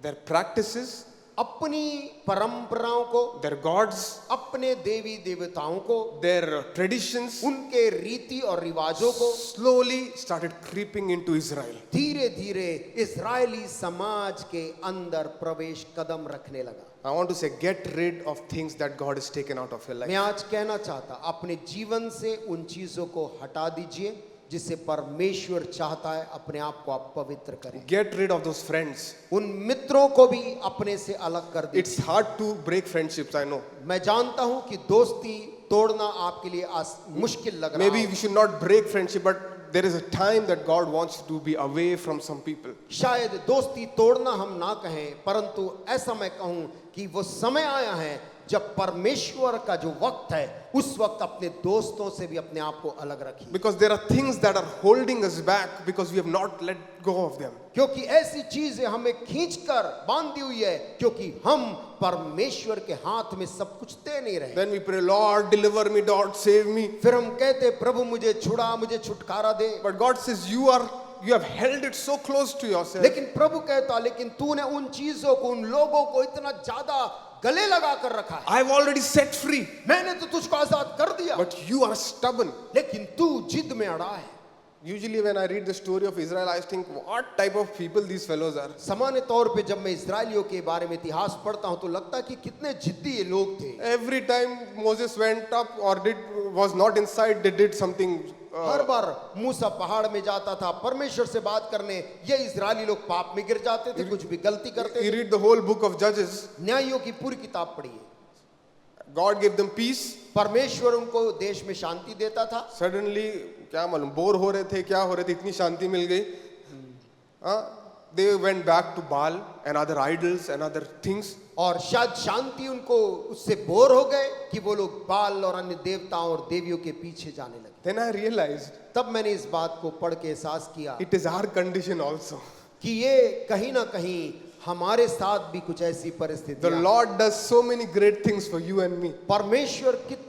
their practices, अपनी परंपराओं को, their gods, अपने देवी देवताओं को, their traditions उनके रीति और रिवाजों को slowly started creeping into Israel. धीरे धीरे इजरायली समाज के अंदर प्रवेश कदम रखने लगा। I want to say, get rid of things that God has taken out of your life. मैं आज कहना चाहता, अपने जीवन से उन चीजों को हटा दीजिए जिसे परमेश्वर चाहता है अपने आप को आप पवित्र करें। Get rid of those friends. उन मित्रों को भी अपने से अलग कर दीजिए। It's hard to break friendships, I know. मैं जानता हूं कि दोस्ती तोड़ना आपके लिए मुश्किल लग रहा Maybe है। we should not break friendship, but there is a time that God wants you to be away from some people. शायद दोस्ती तोड़ना हम ना कहें, परंतु ऐसा मैं कहूं कि वो समय आया है जब परमेश्वर का जो वक्त है उस वक्त अपने दोस्तों से भी अपने आप को अलग रखिए। Because there are things that are holding us back because we have not let go of them. क्योंकि ऐसी चीजें हमें खींचकर बांधी हुई है क्योंकि हम परमेश्वर के हाथ में सब कुछ दे नहीं रहे। Then we pray, Lord, deliver me, Lord, save me. फिर हम कहते प्रभु मुझे छुड़ा, मुझे छुटकारा दे। But God says, you have held it so close to yourself. लेकिन प्रभु कहता, लेकिन तूने उन चीजों को, उन लोगों को इतना ज्यादा गले लगा कर रखा है। I've already set free. मैंने तो तुझको आजाद कर दिया, But you are stubborn. लेकिन तू जिद में अड़ा है। Usually when I read the story of Israel, I think, what type of people these fellows are. सामान्य तौर पे जब मैं इजरायलियों के बारे में इतिहास पढ़ता हूं तो लगता है कि कितने जिद्दी ये लोग थे। Every time Moses went up or was not inside, they did something. हर बार मूसा पहाड़ में जाता था परमेश्वर से बात करने, ये इजरायली लोग पाप में गिर जाते थे, कुछ भी गलती करते You थे। read the whole book of Judges. न्यायियों की पूरी किताब पढ़िए। God gave them peace. परमेश्वर उनको देश में शांति देता था। Suddenly, क्या मालूम, बोर हो रहे थे, क्या हो रहे थे, इतनी शांति मिल गई. They went back to Baal and other idols and other things. और शायद शांति उनको उससे बोर हो गए कि वो लोग बाल और अन्य देवताओं और देवियों के पीछे जाने लगे। Then I realized तब मैंने इस बात को पढ़ के एहसास किया it is our condition also. कि ये कहीं ना कहीं हमारे साथ भी कुछ ऐसी परिस्थिति The Lord does so many great things for you and me. परमेश्वर कितनी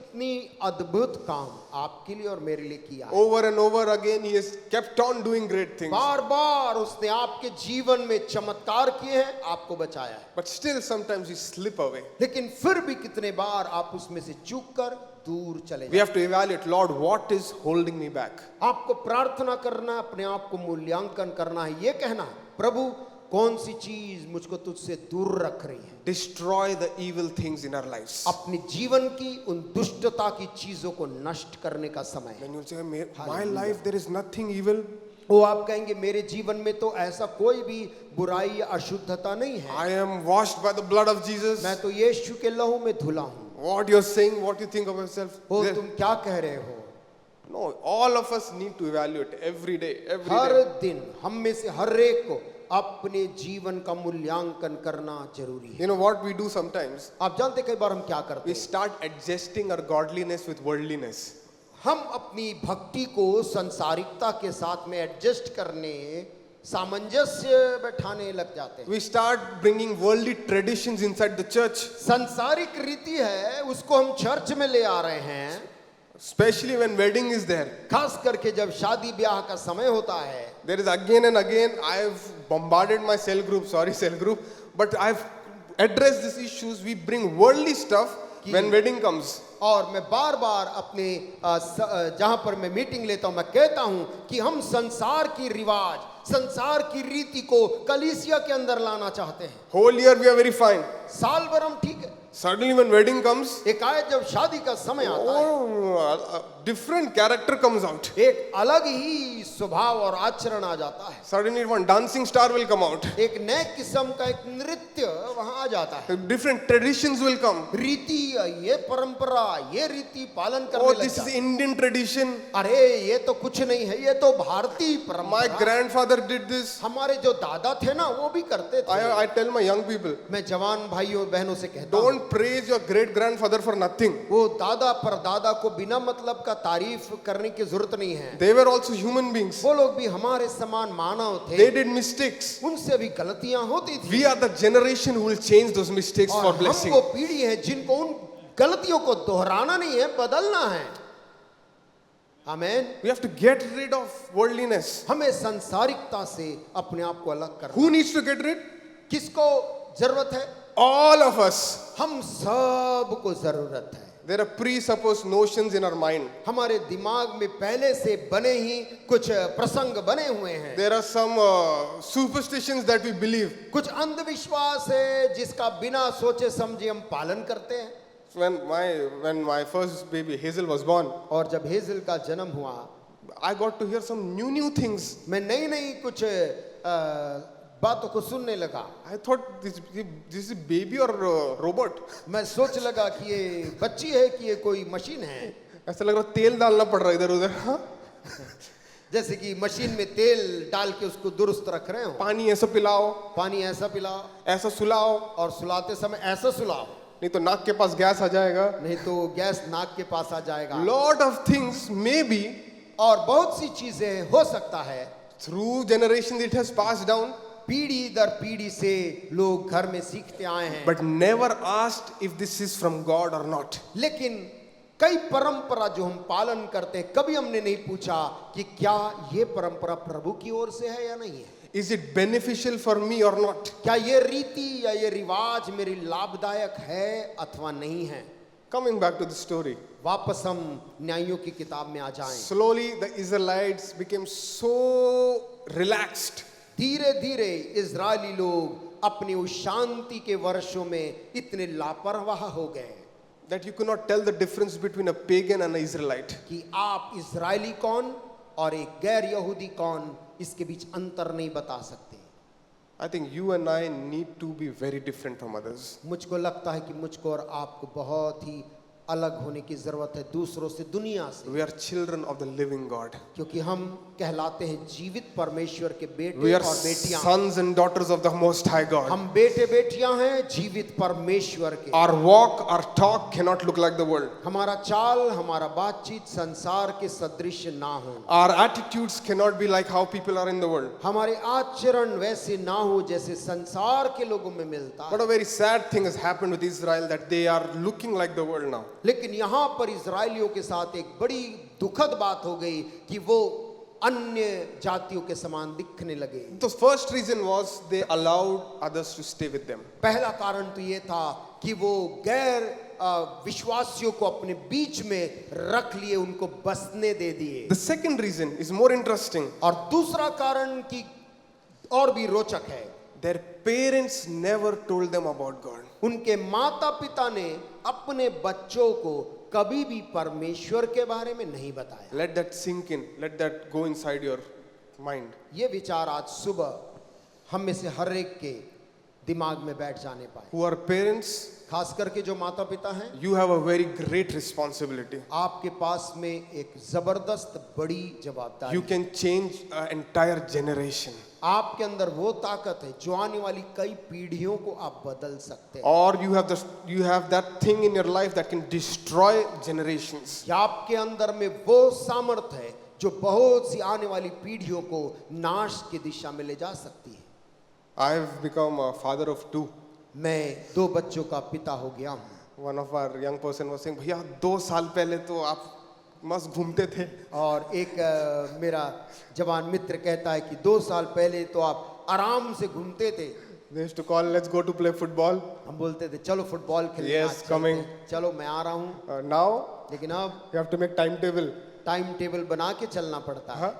अद्भुत काम आपके लिए और मेरे लिए किया है। Over and over again, He has kept on doing great things. बार बार उसने आपके जीवन में चमत्कार किए हैं, आपको बचाया है। But still, sometimes we slip away. लेकिन फिर भी कितने बार आप उसमें से चूक कर दूर चले We जाते। have to evaluate, Lord, what is holding me back? आपको प्रार्थना करना है, अपने आप को मूल्यांकन करना है, ये कहना है प्रभु कौन सी चीज मुझको तुझसे दूर रख रही है। Destroy the evil things in our lives. अपने जीवन की उन दुष्टता की चीजों को नष्ट करने का समय है। When you say, my life, there is nothing evil. वो आप कहेंगे मेरे जीवन में तो ऐसा कोई भी बुराई या अशुद्धता नहीं है, I am washed by the blood of Jesus. मैं तो यीशु के लहू में धुला हूँ। What you're saying, what you think of yourself. वो There- तुम क्या कह रहे हो? No, all of us need to evaluate every day. Every her day. दिन हम में से हर एक को अपने जीवन का मूल्यांकन करना जरूरी है। You know what we do sometimes? आप जानते कई बार हम क्या करते We हैं? start adjusting our godliness with worldliness. हम अपनी भक्ति को संसारिकता के साथ में एडजस्ट करने, सामंजस्य बैठाने लग जाते हैं। We start bringing worldly traditions inside the church, संसारिक रीति है उसको हम चर्च में ले आ रहे हैं, especially when wedding is there. खास करके जब शादी ब्याह का समय होता है। There is again and again, I've bombarded my cell group, sorry cell group, but I've addressed these issues. We bring worldly stuff when wedding comes. और मैं बार बार अपने जहां पर मैं मीटिंग लेता हूं मैं कहता हूं कि हम संसार की रिवाज, संसार की रीति को कलीसिया के अंदर लाना चाहते हैं। Whole year we are very fine. साल भर हम ठीक है, Suddenly when wedding comes, एकाएक जब शादी का समय आता है, oh, a different character comes out. एक अलग ही स्वभाव और आचरण आ जाता है। Suddenly one dancing star will come out. एक नए किस्म का एक नृत्य वहां आ जाता है। Different traditions will come. रीति, ये परंपरा, ये रीति पालन Oh, करने लग this is जाते हैं। Indian tradition. अरे ये तो कुछ नहीं है, ये तो भारतीय My परंपरा। grandfather did this. हमारे जो दादा थे ना वो भी करते थे। I tell my young people, मैं जवान भाइयों बहनों से कहता हूँ, don't praise your great grandfather for nothing. वो दादा परदादा को बिना मतलब का तारीफ करने की जरूरत नहीं है। They were also human beings. वो लोग भी हमारे समान मानव थे। They did mistakes. उनसे भी गलतियां होती थी। We are the generation who will change those mistakes और for हम blessing. वो पीढ़ी है जिनको उन गलतियों को दोहराना नहीं है, बदलना है। आमीन। We have to get rid of worldliness. हमें सांसारिकता से अपने आप को अलग करना। Who needs to get rid? किसको जरूरत है? All of us. हम सब को जरूरत है। There are presupposed notions in our mind. हमारे दिमाग में पहले से बने ही कुछ प्रसंग बने हुए हैं। There are some superstitions that we believe. कुछ अंधविश्वास है जिसका बिना सोचे समझे हम पालन करते हैं। When my first baby Hazel was born, और जब हेजल का जन्म हुआ, I got to hear some new things. मैं नई नई कुछ बातों को सुनने लगा। I thought this is baby or robot. मैं सोच लगा कि ये बच्ची है कि ये कोई मशीन है। ऐसा लग रहा तेल डालना पड़ रहा है इधर उधर। हाँ? जैसे कि मशीन में तेल डाल के उसको दुरुस्त रख रहे हो। पानी ऐसा पिलाओ, पानी ऐसा पिलाओ, ऐसा सुलाओ, और सुलाते समय ऐसा सुलाओ, नहीं तो नाक के पास गैस आ जाएगा। नहीं तो गैस नाक के पास आ जाएगा। Lot of things maybe और बहुत सी चीजें हो सकता है through generation it has passed down, पीढ़ी दर पीढ़ी से लोग घर में सीखते आए हैं, but never asked if this is from God or not. लेकिन कई परंपरा जो हम पालन करते हैं कभी हमने नहीं पूछा कि क्या ये परंपरा प्रभु की ओर से है या नहीं है। Is it beneficial for me or not? क्या ये रीति या ये रिवाज मेरी लाभदायक है अथवा नहीं है। Coming back to the story. वापस हम न्यायों की किताब में आ जाएं। Slowly the Israelites became so relaxed. धीरे धीरे इजरायली लोग अपनी उस शांति के वर्षों में इतने लापरवाह हो गए That you could not tell the difference between a pagan and an Israelite. कि आप इजरायली कौन और एक गैर यहूदी कौन, इसके बीच अंतर नहीं बता सकते। I think you and I need to be very different from others. मुझको लगता है कि मुझको और आपको बहुत ही अलग होने की जरूरत है दूसरों से, दुनिया से, We are children of the living God. क्योंकि हम कहलाते हैं जीवित परमेश्वर के We बेटे are और बेटियां। sons and daughters of the Most High God. हम बेटे बेटियां हैं जीवित परमेश्वर के। Our walk, our talk cannot look like the world. हमारा चाल, हमारा बातचीत संसार के सदृश ना हो। Our attitudes cannot be like how people are in the world. हमारे आचरण वैसे ना हो जैसे संसार के लोगों में मिलता But है। a very sad thing has happened with Israel, that they are looking like the world now. लेकिन यहाँ पर इजरायलियों के साथ एक बड़ी दुखद बात हो गई कि वो अन्य जातियों के समान दिखने लगे। The first reason was they allowed others to stay with them. पहला कारण तो ये था कि वो गैर विश्वासियों को अपने बीच में रख लिए, उनको बसने दे दिए। The second reason is more interesting. और दूसरा कारण की और भी रोचक है, Their parents never told them about God. उनके माता पिता ने अपने बच्चों को कभी भी परमेश्वर के बारे में नहीं बताया। Let that sink in. Let that go inside your mind. ये विचार आज सुबह हम में से हर एक के दिमाग में बैठ जाने पाए। Who are parents, खास करके जो माता पिता हैं, you have a very great responsibility. आपके पास में एक जबरदस्त बड़ी जवाबदारी You can change an entire generation. आपके अंदर वो ताकत है जो आने वाली कई पीढ़ियों को आप बदल सकते हैं। Or you have that thing in your life that can destroy generations. या आपके अंदर में वो सामर्थ है जो बहुत सी आने वाली पीढ़ियों को नाश की दिशा में ले जा सकती है। I have become a father of 2. मैं 2 बच्चों का पिता हो गया हूँ। One of our young person was saying, भैया 2 साल पहले तो आप मस्त घूमते थे। और एक मेरा जवान मित्र कहता है कि 2 साल पहले तो आप आराम से घूमते थे। They used to call, let's go to play football. हम बोलते थे चलो फुटबॉल खेलने Yes, आज चलते coming. हैं। चलो मैं आ रहा हूँ। Now, लेकिन अब you have to make timetable. Time table बना के चलना पड़ता है। Huh?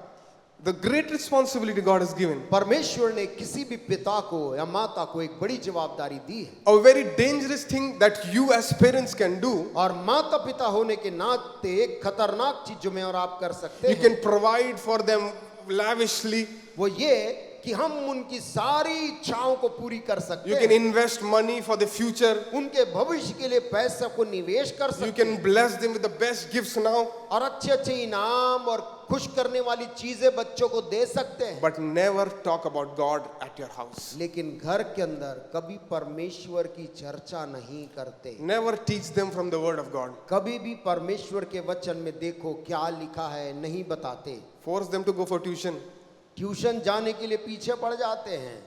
The great responsibility God has given. परमेश्वर ने किसी भी पिता को या माता को एक बड़ी जवाबदारी दी है, A very dangerous thing that you as parents can do. और माता पिता होने के नाते एक खतरनाक चीज जो मैं और आप कर सकते You हैं can provide for them lavishly. वो ये कि हम उनकी सारी इच्छाओं को पूरी कर सकते You can हैं, invest money for the future. उनके भविष्य के लिए पैसा को निवेश कर You सकते हैं, can bless them with the best gifts now, और अच्छे अच्छे इनाम और खुश करने वाली चीजें बच्चों को दे सकते हैं। but never talk about God at your house. लेकिन घर के अंदर कभी परमेश्वर की चर्चा नहीं करते, Never teach them from the word of God. कभी भी परमेश्वर के वचन में देखो क्या लिखा है नहीं बताते। Force them to go for tuition. Tuition जाने के लिए पीछे पड़ जाते हैं,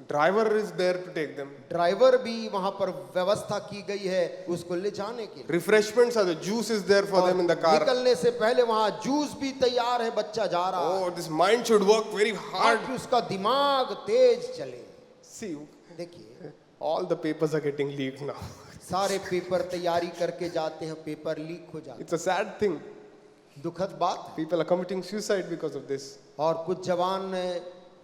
Driver is there to take them. Driver भी वहां पर व्यवस्था की गई है उसको ले जाने के लिए। Refreshments are the juice is there for them in the car. निकलने से पहले वहां जूस भी तैयार है, बच्चा जा रहा है Oh, this mind should work very hard. ताकि उसका दिमाग तेज चले। See, देखिए all the papers are getting leaked now. सारे पेपर तैयारी करके जाते हैं, पेपर लीक हो जाते It's a sad thing. हैं, दुखद बात है। People are committing suicide because of this. और कुछ जवान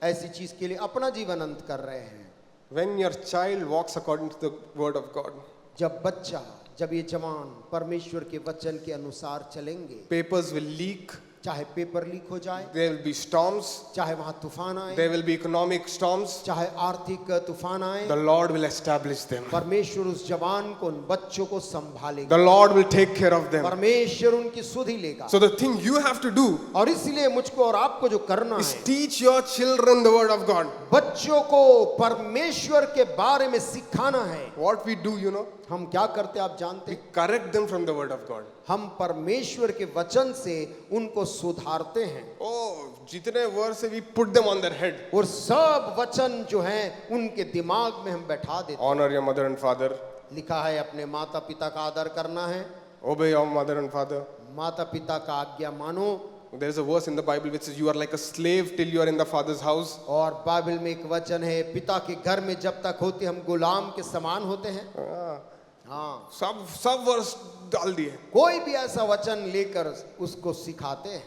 ऐसी चीज के लिए अपना जीवन अंत कर रहे हैं। When your child walks according to the word of God, जब ये जवान परमेश्वर के वचन के अनुसार चलेंगे, papers will leak, चाहे पेपर लीक हो जाए, there will be storms, चाहे वहां तूफान आए, there will be economic storms. चाहे आर्थिक तूफान आए, The Lord will establish them. परमेश्वर उस जवान को, उन बच्चों को संभालेगा, The Lord will take care of them. परमेश्वर उनकी सुधि लेगा। So the thing you have to do और इसलिए मुझको और आपको जो करना is है, teach your children the word of God. बच्चों को परमेश्वर के बारे में सिखाना है। What we do, हम क्या करते आप जानते we हैं? correct them from the word of God. हम परमेश्वर के वचन से उनको सुधारते हैं, Oh, जितने वर्ड से we put them on their head. और सब वचन जो हैं उनके दिमाग में हम बैठा देते हैं। Honor your mother and father. लिखा है अपने माता पिता का आदर करना है, Obey your mother and father. माता पिता का आज्ञा मानो। There is a verse in the Bible which says you are like a slave till you are in the father's house. और बाइबल में एक वचन है, पिता के घर में जब तक होते हम गुलाम के समान होते हैं। हाँ, सब वर्ष डाल दिए. कोई भी ऐसा वचन लेकर उसको सिखाते हैं,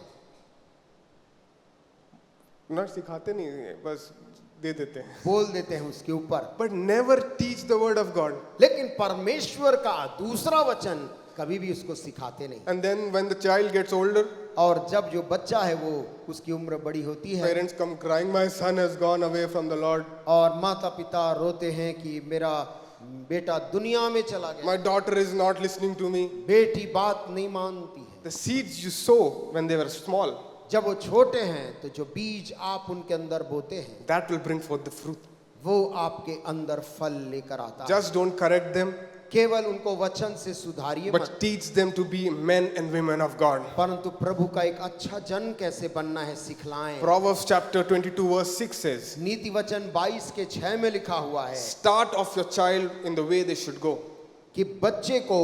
ना सिखाते नहीं, बस दे देते हैं. बोल देते हैं उसके ऊपर, But never teach the word of God. लेकिन परमेश्वर का दूसरा वचन कभी भी उसको सिखाते नहीं। And then when the child gets older, और जब जो बच्चा है वो उसकी उम्र बड़ी होती है, parents come crying, my son has gone away from the Lord. और माता पिता रोते हैं कि मेरा बेटा दुनिया में चला गया, My daughter is not listening to me. बेटी बात नहीं मानती है। The seeds you sow when they were small, जब वो छोटे हैं तो जो बीज आप उनके अंदर बोते हैं that will bring forth the fruit. वो आपके अंदर फल लेकर आता है। Just don't correct them, केवल उनको वचन से सुधारिए मत, but teach them to be men and women of God. परंतु प्रभु का एक अच्छा जन कैसे बनना है सिखलाएं। Proverbs chapter 22 verse 6 says, नीति वचन 22 के 6 में लिखा हुआ है start off your child in the way they should go. कि बच्चे को,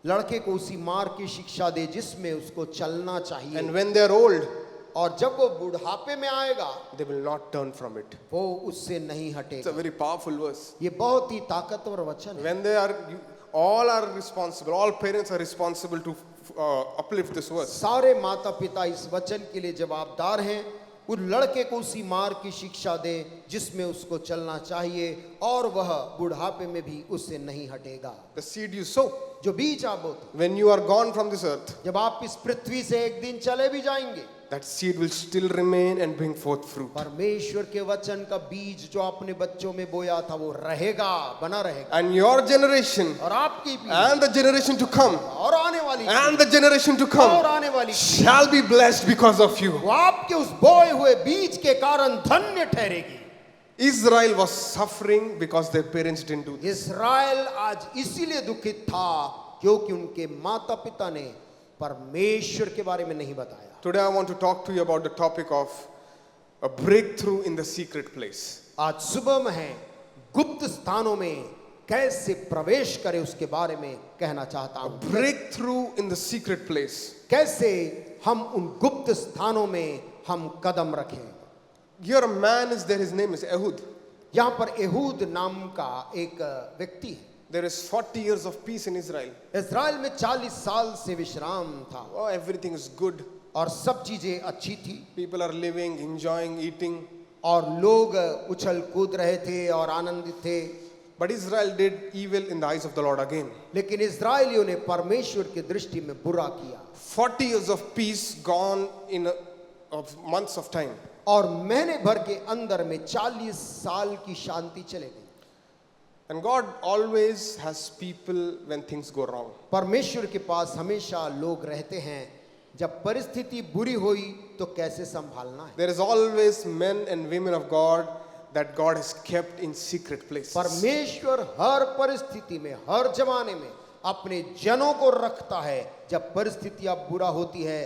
लड़के को उसी मार्ग की शिक्षा दे जिसमें उसको चलना चाहिए, And when they are old, और जब वो बुढ़ापे में आएगा they will not turn from it. वो उससे नहीं It's a हटेगा। very powerful verse. ये बहुत ही ताकतवर वचन है। When they are, all are responsible, all parents are responsible to uplift this verse. सारे माता पिता इस वचन के लिए जवाबदार हैं, उस लड़के को उसी मार्ग की शिक्षा दे जिसमें उसको चलना चाहिए, और वह बुढ़ापे में भी उससे नहीं हटेगा। The seed you sow, जो बीज आप बोते, when you are gone from this earth, जब आप इस पृथ्वी से एक दिन चले भी जाएंगे, that seed will still remain and bring forth fruit. परमेश्वर के वचन का बीज जो आपने बच्चों में बोया था वो रहेगा, बना रहेगा। And your generation, और आपकी पीढ़ी, and the generation to come, और आने वाली and the generation to और come, आने वाली shall be blessed because of you. वो आपके उस बोए हुए बीज के कारण धन्य ठहरेगी। Israel was suffering because their parents didn't do this. इस्राएल आज इसीलिए दुखित था क्योंकि उनके माता पिता ने परमेश्वर के बारे में नहीं बताया। Today I want to talk to you about the topic of a breakthrough in the secret place. आज सुबह में है गुप्त स्थानों में कैसे प्रवेश करे उसके बारे में कहना चाहता हूं। Breakthrough in the secret place. कैसे हम उन गुप्त स्थानों में हम कदम रखें। Here a man is there, his name is Ehud. यहाँ पर एहूद नाम का एक व्यक्ति है। There is 40 years of peace in Israel. Israel में 40 साल से विश्राम था Oh, everything is good. और सब चीजें अच्छी थी People are living, enjoying, eating. और लोग उछल कूद रहे थे और आनंदित थे। But Israel did evil in the eyes of the Lord again. लेकिन इज़राइलियों ने परमेश्वर की दृष्टि में बुरा किया 40 years of peace gone in of months of time. और महीने भर के अंदर में 40 साल की शांति चले गई। And God always has people when things go wrong. परमेश्वर के पास हमेशा लोग रहते हैं जब परिस्थिति बुरी हुई तो कैसे संभालना है। There is always men and women of God that God has kept in secret places. परमेश्वर हर परिस्थिति में हर जमाने में अपने जनों को रखता है। जब परिस्थितियां बुरा होती है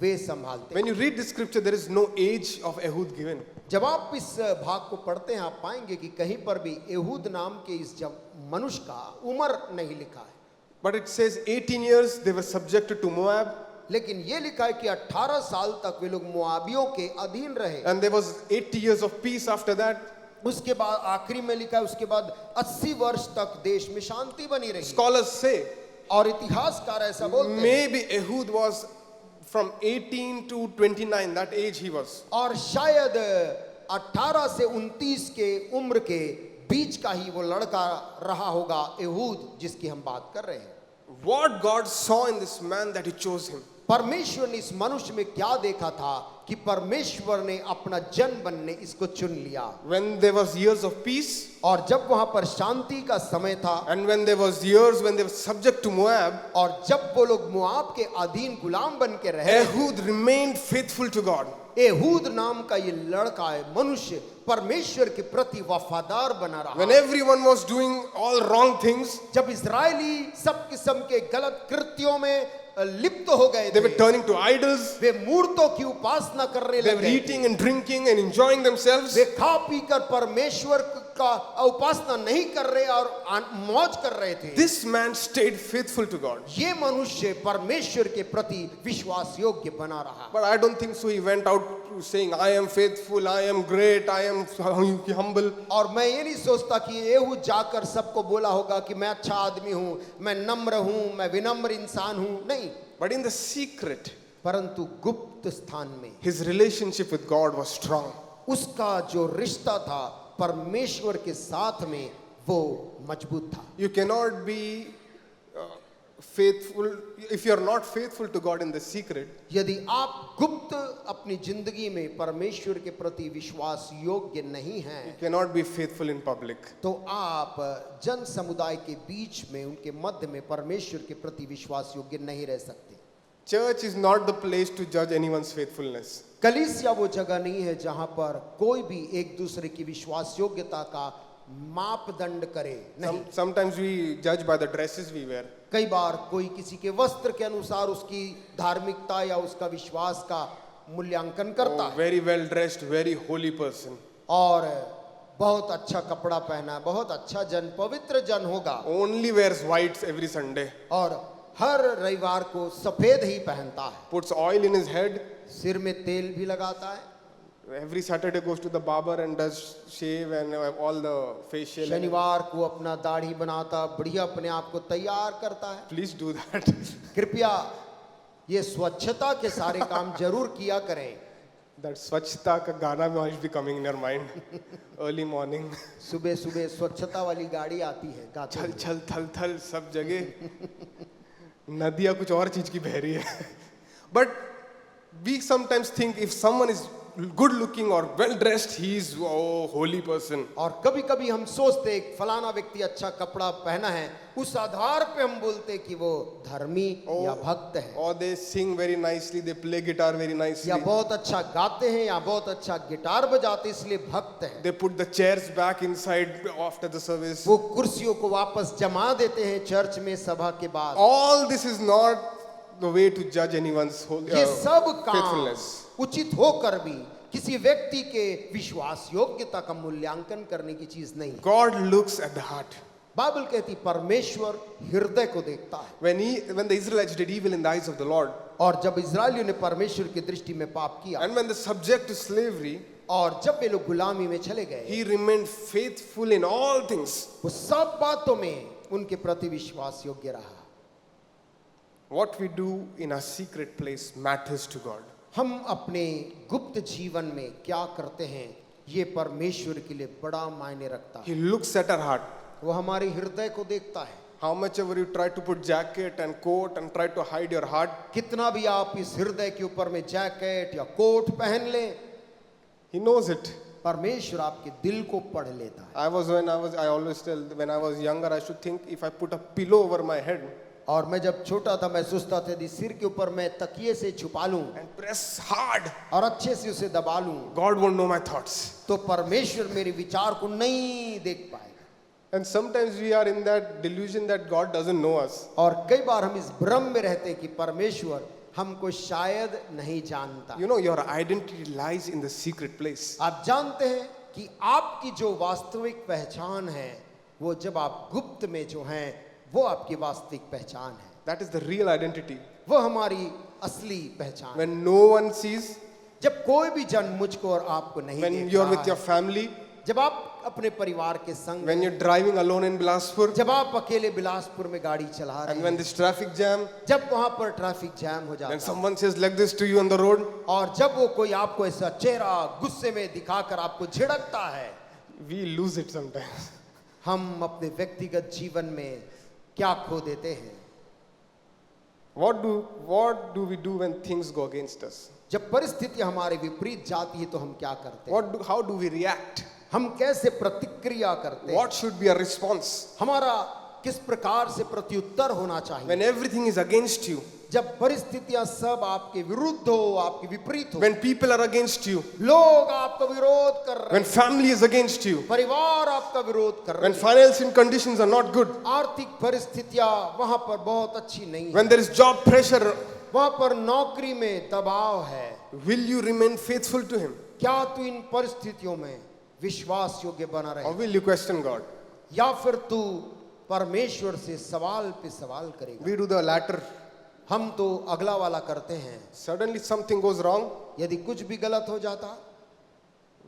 वे संभालते हैं। When you read this scripture, there is no age of Ehud given. जब आप इस भाग को पढ़ते हैं आप पाएंगे कि कहीं पर भी एहूद नाम के इस मनुष्य का उम्र नहीं लिखा है। But it says 18 years they were subjected to Moab. लेकिन ये लिखा है कि 18 साल तक वे लोग मोआबियों के अधीन रहे। And there was 80 years of peace after that. उसके बाद आखिरी में लिखा है उसके बाद 80 वर्ष तक देश में शांति बनी रही। Scholars say और इतिहासकार ऐसा बोलते हैं maybe Ehud was from 18 to 29, that age he was. और शायद 18 से 29 के उम्र के बीच का ही वो लड़का रहा होगा एहूद जिसकी हम बात कर रहे हैं। What God saw in this man that he chose him. परमेश्वर ने इस मनुष्य में क्या देखा था कि परमेश्वर ने अपना जन बनने इसको चुन लिया। When there was years of peace, और जब वहां पर शांति का समय था and when there was years when they were subject to Moab, और जब वो लोग मोआब के अधीन गुलाम बन के रहे, Ehud remained faithful to God. Ehud नाम का ये लड़का है मनुष्य परमेश्वर के प्रति वफादार बना रहा। When everyone was doing all wrong things, जब इजरायली सब किस्म के गलत कृत्यों में लिप्त हो गए they were थे, turning to idols, वे मूर्तों की उपासना करने they were लगे, eating and drinking and enjoying themselves. वे खा पी कर परमेश्वर का उपासना नहीं कर रहे और मौज कर रहे थे। This man stayed faithful to God. ये मनुष्य परमेश्वर के प्रति विश्वास योग्य बना रहा। But I don't think so. He went out saying, I am faithful, I am great, I am humble. और मैं ये नहीं सोचता कि एहूद जाकर सबको बोला होगा कि मैं अच्छा आदमी हूँ, मैं नम्र हूँ, मैं विनम्र इंसान हूँ। नहीं, But in the secret, परंतु गुप्त स्थान में his relationship with God was strong. उसका जो रिश्ता था परमेश्वर के साथ में वो मजबूत था। You cannot be faithful if you are not faithful to God in the secret. यदि आप गुप्त अपनी जिंदगी में परमेश्वर के प्रति विश्वास योग्य नहीं हैं, You cannot be faithful in public. तो आप जन समुदाय के बीच में उनके मध्य में परमेश्वर के प्रति विश्वास योग्य नहीं रह सकते। Church is not the place to judge anyone's faithfulness. कलीसिया वो जगह नहीं है जहां पर कोई भी एक दूसरे की विश्वास योग्यता का मापदंड करे। नहीं, Sometimes we judge by the dresses we wear. कई बार कोई किसी के वस्त्र के अनुसार उसकी धार्मिकता या उसका विश्वास का मूल्यांकन करता Oh, है। very well dressed, very holy person. और बहुत अच्छा कपड़ा पहना, बहुत अच्छा जन, पवित्र जन होगा Only wears whites every Sunday. और हर रविवार को सफेद ही पहनता है, Puts oil in his head. सिर में तेल भी लगाता है, Every Saturday goes to the barber and does shave and all the facial. शनिवार को अपना दाढ़ी बनाता, बढ़िया अपने आप को तैयार करता है। Please do that. कृपया ये स्वच्छता के सारे काम जरूर किया करें। That Swachhta ka gana might be coming in your mind. Early morning. सुबह सुबह स्वच्छता वाली गाड़ी आती है, गाते छल हैं। छल थल थल सब जगह नदियाँ कुछ और चीज की बह रही है. But we sometimes think if someone is good looking or well dressed, he is holy person. और कभी कभी हम सोचते हैं फलाना व्यक्ति अच्छा कपड़ा पहना है, उस आधार पे हम बोलते हैं कि वो धर्मी या भक्त है, Or they sing very nicely, they play guitar very nicely. या बहुत अच्छा गाते हैं या बहुत अच्छा गिटार बजाते इसलिए भक्त है। They put the chairs back inside after the service. वो कुर्सियों को वापस जमा देते हैं चर्च में सभा के बाद। All this is not the way to judge anyone's ये सब काम faithfulness. उचित होकर भी किसी व्यक्ति के विश्वास योग्यता का मूल्यांकन करने की चीज नहीं। God looks at the heart. Bible कहती परमेश्वर हृदय को देखता है। When the Israelites did evil in the eyes of the Lord, और जब इजरायलियों ने परमेश्वर की दृष्टि में पाप किया, and when they subject to slavery, और जब वे लोग गुलामी में चले गए, he remained faithful in all things. वो सब बातों में उनके प्रति विश्वास योग्य रहा। What we do in our secret place matters to God. हम अपने गुप्त जीवन में क्या करते हैं, ये परमेश्वर के लिए बड़ा मायने रखता है। He looks at our heart. वो हमारे हृदय को देखता है। How much ever you try to put jacket and coat and try to hide your heart, कितना भी आप इस हृदय के ऊपर में जैकेट या कोट पहन लें, He knows it. परमेश्वर आपके दिल को पढ़ लेता है। I always tell, when I was younger, I should think if I put a pillow over my head और मैं जब छोटा था मैं सोचता था यदि सिर के ऊपर मैं तकिए से छुपा लूं and press hard, और अच्छे से उसे दबा लूं, God won't know my thoughts. तो परमेश्वर मेरे विचार को नहीं देख पाएगा। And sometimes we are in that delusion that God doesn't know us. और कई बार हम इस भ्रम में रहते हैं कि परमेश्वर हमको शायद नहीं जानता। You know, your identity lies in the secret place. आप जानते हैं कि आपकी जो वास्तविक पहचान है वो जब आप गुप्त में जो हैं वो आपकी वास्तविक पहचान है। That is the real identity. वो हमारी असली पहचान है। When no one sees, जब कोई भी जन मुझको और आपको नहीं when देख you're रहा with your है, family, जब आप अपने परिवार के संग, when you're driving alone in Bilaspur, जब आप अकेले बिलासपुर में गाड़ी चला रहे and when हैं, this traffic jam, जब वहां पर ट्रैफिक जैम हो जाता when है, someone says like this to you on the road, और जब वो कोई आपको ऐसा चेहरा गुस्से में दिखाकर आपको झिड़कता है, we lose it sometimes. हम अपने व्यक्तिगत जीवन में क्या खो देते हैं। What do we do when things go against us? जब परिस्थिति हमारे विपरीत जाती है तो हम क्या करते हैं? How do we react? हम कैसे प्रतिक्रिया करते हैं? What should be our response? हमारा किस प्रकार से प्रत्युत्तर होना चाहिए? When everything is against you, जब परिस्थितियां सब आपके विरुद्ध हो, आपके विपरीत हो, when people are against you, लोग आपका विरोध कर रहे when हैं, family is against you, परिवार आपका विरोध कर रहे when हैं, financial conditions are not good, आर्थिक परिस्थितियां वहां पर बहुत अच्छी नहीं है, when there is job pressure, वहां पर नौकरी में दबाव है, will you remain faithful to Him? क्या तू इन परिस्थितियों में विश्वास योग्य बना Or रहे, will you question God? या फिर तू परमेश्वर से सवाल पे सवाल करेगा? We do the latter. हम तो अगला वाला करते हैं। Suddenly something goes wrong, यदि कुछ भी गलत हो जाता,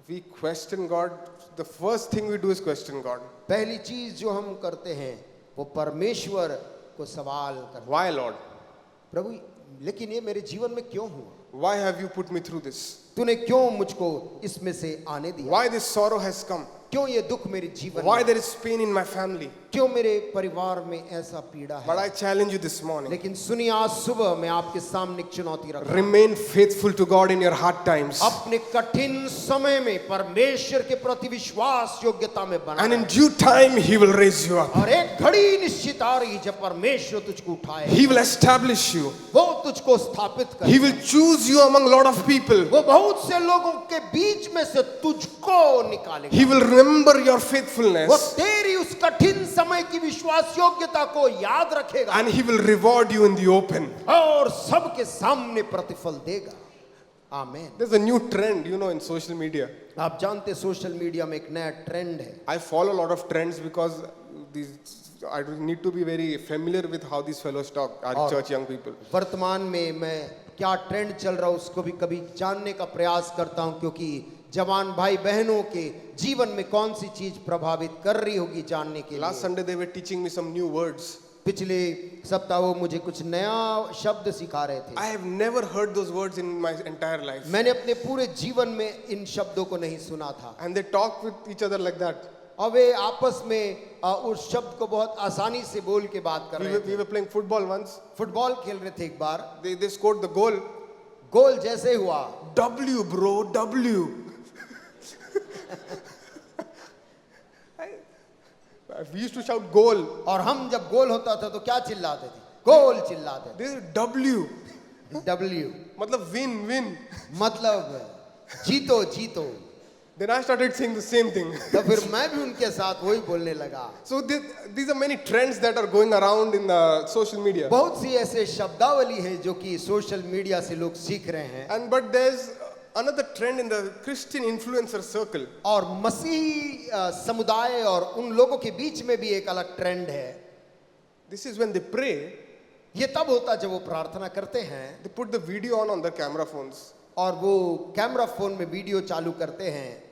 we question God. The first thing we do is question God. पहली चीज जो हम करते हैं वो परमेश्वर को सवाल करते हैं। Why, Lord? प्रभु, लेकिन ये मेरे जीवन में क्यों हुआ? Why have you put me through this? तूने क्यों मुझको इसमें से आने दिया? Why this sorrow has come? क्यों ये दुख मेरे जीवन Why में? there is pain in my family? क्यों मेरे परिवार में ऐसा पीड़ा But है? I challenge you this morning. लेकिन सुनिए, आज सुबह मैं आपके सामने एक चुनौती रखता हूं। Remain faithful to God in your hard times. अपने कठिन समय में परमेश्वर के प्रति विश्वास योग्यता में बना And in रहे। due time, He will raise you up. और एक घड़ी निश्चित आ रही जब परमेश्वर तुझको उठाए, He will establish you. वो तुझको स्थापित करे, He will choose you among a lot of people. वो बहुत से लोगों के बीच में से तुझको निकालेगा। He will remember your वो faithfulness. तेरी उस कठिन समय की विश्वास योग्यता को याद रखेगा And He will reward you in the open. और सबके सामने प्रतिफल देगा। आमीन। There's a new trend, in social media. आप जानते सोशल मीडिया में एक नया ट्रेंड है। I follow a lot of trends because I need to be very familiar with how these fellows talk, our church young people. वर्तमान में मैं क्या ट्रेंड चल रहा है उसको भी कभी जानने का प्रयास करता हूं, क्योंकि जवान भाई बहनों के जीवन में कौन सी चीज प्रभावित कर रही होगी जानने के Last लिए। Sunday they were teaching me some new words. पिछले सप्ताह वो मुझे कुछ नया शब्द सिखा रहे थे। I have never heard those words in my entire life. मैंने अपने पूरे जीवन में इन शब्दों को नहीं सुना था। And they talk with each other like that. और वे आपस में उस शब्द को बहुत आसानी से बोल के बात कर रहे We were playing football once. Football खेल रहे थे एक बार, They scored the goal. गोल जैसे हुआ, W bro, W. We used to shout goal. और हम जब गोल होता था तो क्या चिल्लाते थे? गोल चिल्लाते This is W. थे। W मतलब win. मतलब जीतो जीतो। Then I started saying the same thing. तो फिर मैं भी उनके साथ वही बोलने लगा। So these are many trends that are going around in the social media. बहुत सी ऐसे शब्दावली है जो कि सोशल मीडिया से लोग सीख रहे हैं। But there's another trend in the Christian influencer circle. और मसीही समुदाय और उन लोगों के बीच में भी एक अलग ट्रेंड है. This is when they pray, ये तब होता है जब वो प्रार्थना करते हैं they put the video on their camera phones और वो कैमरा फोन में वीडियो चालू करते हैं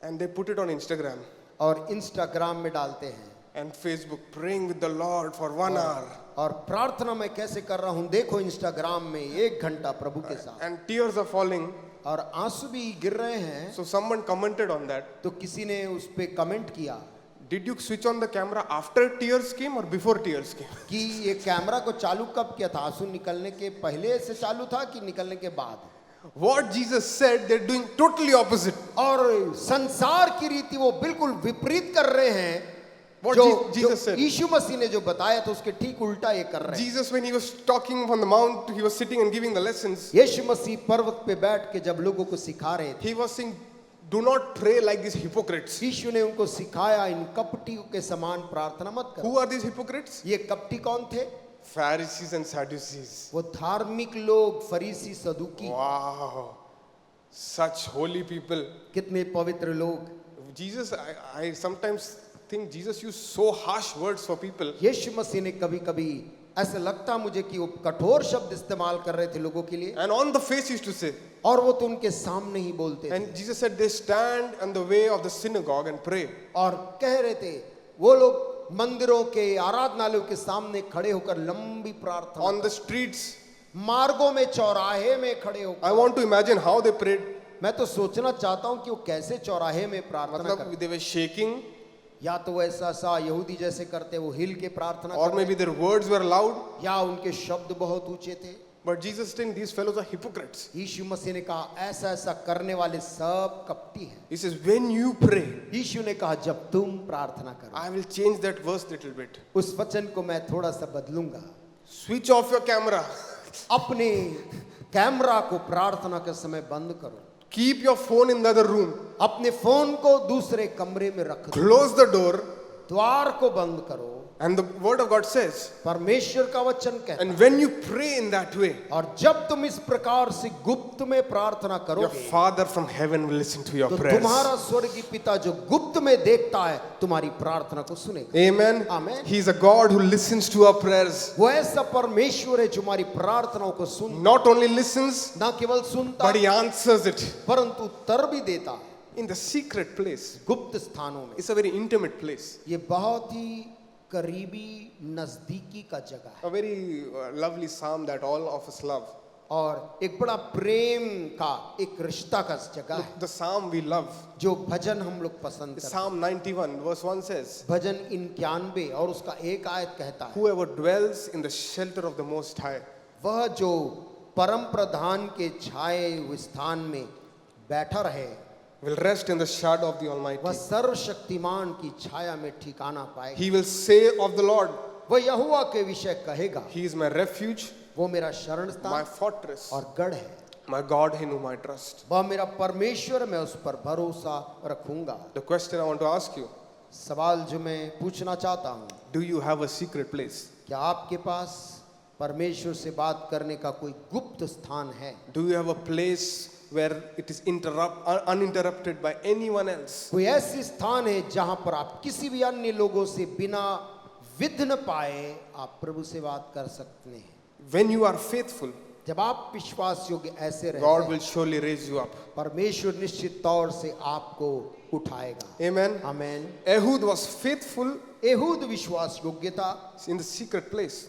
and they put it on Instagram और इंस्टाग्राम में डालते हैं and Facebook, praying with the Lord for 1 hour. और प्रार्थना मैं कैसे कर रहा हूं देखो इंस्टाग्राम में 1 घंटा प्रभु के साथ, And tears are falling. और आंसू भी गिर रहे हैं. So someone commented on that. तो किसी ने उस पे कमेंट किया Did you switch on the camera after tears came or before tears came? कि ये कैमरा को चालू कब किया था, आंसू निकलने के पहले से चालू था कि निकलने के बाद? What Jesus said, they're doing totally opposite. और संसार की रीति वो बिल्कुल विपरीत कर रहे हैं. What जो Jesus said. यीशु मसीह ने जो बताया था उसके ठीक उल्टा ये कर रहे हैं. Jesus, when he was talking on the mount, he was sitting and giving the lessons. यीशु मसीह पर्वत पे बैठ के जब लोगों को सिखा रहे थे, He was saying, do not pray like these hypocrites. यीशु ने उनको सिखाया इन कपटियों के समान प्रार्थना मत करो. Who are these hypocrites? ये कपटी कौन थे? Pharisees and Sadducees. वो धार्मिक लोग, फरीसी, सदुकी. Wow. Such holy people. कितने पवित्र लोग. Jesus, I sometimes think Jesus used so harsh words for people. यीशु मसीह ने कभी कभी ऐसा लगता मुझे कि वो कठोर शब्द इस्तेमाल कर रहे थे लोगों के लिए, And on the face he used to say. और वो तो उनके सामने ही बोलते थे. And Jesus said, they stand on the way of the synagogue and pray. और कह रहे थे वो लोग मंदिरों के, आराधनालयों के सामने खड़े होकर लंबी प्रार्थना, On the streets. मार्गों में, चौराहे में खड़े I होकर. want to imagine how they prayed. मैं तो सोचना चाहता हूँ कि वो कैसे चौराहे में प्रार्थना करते. मतलब they were shaking, या तो ऐसा सा यहूदी जैसे करते, वो हिल के प्रार्थना or करते, maybe their words were loud. या उनके शब्द बहुत ऊंचे थे. But Jesus saying these fellows are hypocrites. यीशु मसीह ने कहा ऐसा ऐसा करने वाले सब कपटी हैं. He says, when you pray, यीशु ने कहा जब तुम प्रार्थना करो. I will change that verse little bit. उस वचन को मैं थोड़ा सा बदलूंगा. Switch off your camera. अपने कैमरा को प्रार्थना के समय बंद करो. Keep your phone in the other room. अपने फोन को दूसरे कमरे में रख दो. Close the door. द्वार को बंद करो. And the word of God says, परमेश्वर का वचन कहता है, and when you pray in that way, और जब तुम इस प्रकार से गुप्त में प्रार्थना your करोगे, Father from heaven will listen to your तो prayers. तुम्हारा स्वर्गीय पिता जो गुप्त में देखता है तुम्हारी प्रार्थना को सुनेगा. Amen. Amen. He is a God who listens to our prayers. वो ऐसा परमेश्वर है जो हमारी प्रार्थनाओं को सुन, Not only listens, ना केवल सुनता but he answers it परंतु उत्तर भी देता है. in the secret place. गुप्त स्थानों में It's a very intimate place. ये बहुत ही करीबी नजदीकी का जगह है. A very lovely psalm that all of us love. और एक बड़ा प्रेम का एक रिश्ता का जगह है The psalm we love. जो भजन हम लोग पसंद करते हैं. Psalm 91 verse 1 says, भजन 91 और उसका एक आयत कहता है, whoever dwells in the shelter of the Most High वह जो परम प्रधान के छाए हुए स्थान में बैठा रहे, will rest in the shadow of the वह Almighty. सर्वशक्तिमान की छाया में ठिकाना पाएगा. He will say of the Lord, वह यहोवा के विषय कहेगा, He is my refuge, वो मेरा शरण my स्थान fortress, और गढ़ है. my God in whom I trust. वह मेरा परमेश्वर, मैं उस पर भरोसा रखूंगा. The question I want to ask you, सवाल जो मैं पूछना चाहता हूँ, do you have a secret place? क्या आपके पास परमेश्वर से बात करने का कोई गुप्त स्थान है? Do you have a place where it is uninterrupted by anyone else? कोई ऐसी स्थान है जहां पर आप किसी भी अन्य लोगों से बिना विघ्न पाए आप प्रभु से बात कर सकते हैं? When you are faithful, जब आप विश्वास योग्य ऐसे रहते God हैं, will surely raise you up. परमेश्वर निश्चित तौर से आपको उठाएगा. Amen. Amen. Ehud was faithful Ehud विश्वास योग्य था. in the secret place.